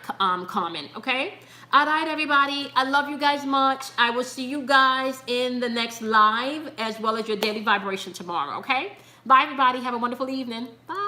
Carmen, okay? All right, everybody. I love you guys much. I will see you guys in the next live as well as your daily vibration tomorrow, okay? Bye, everybody. Have a wonderful evening. Bye.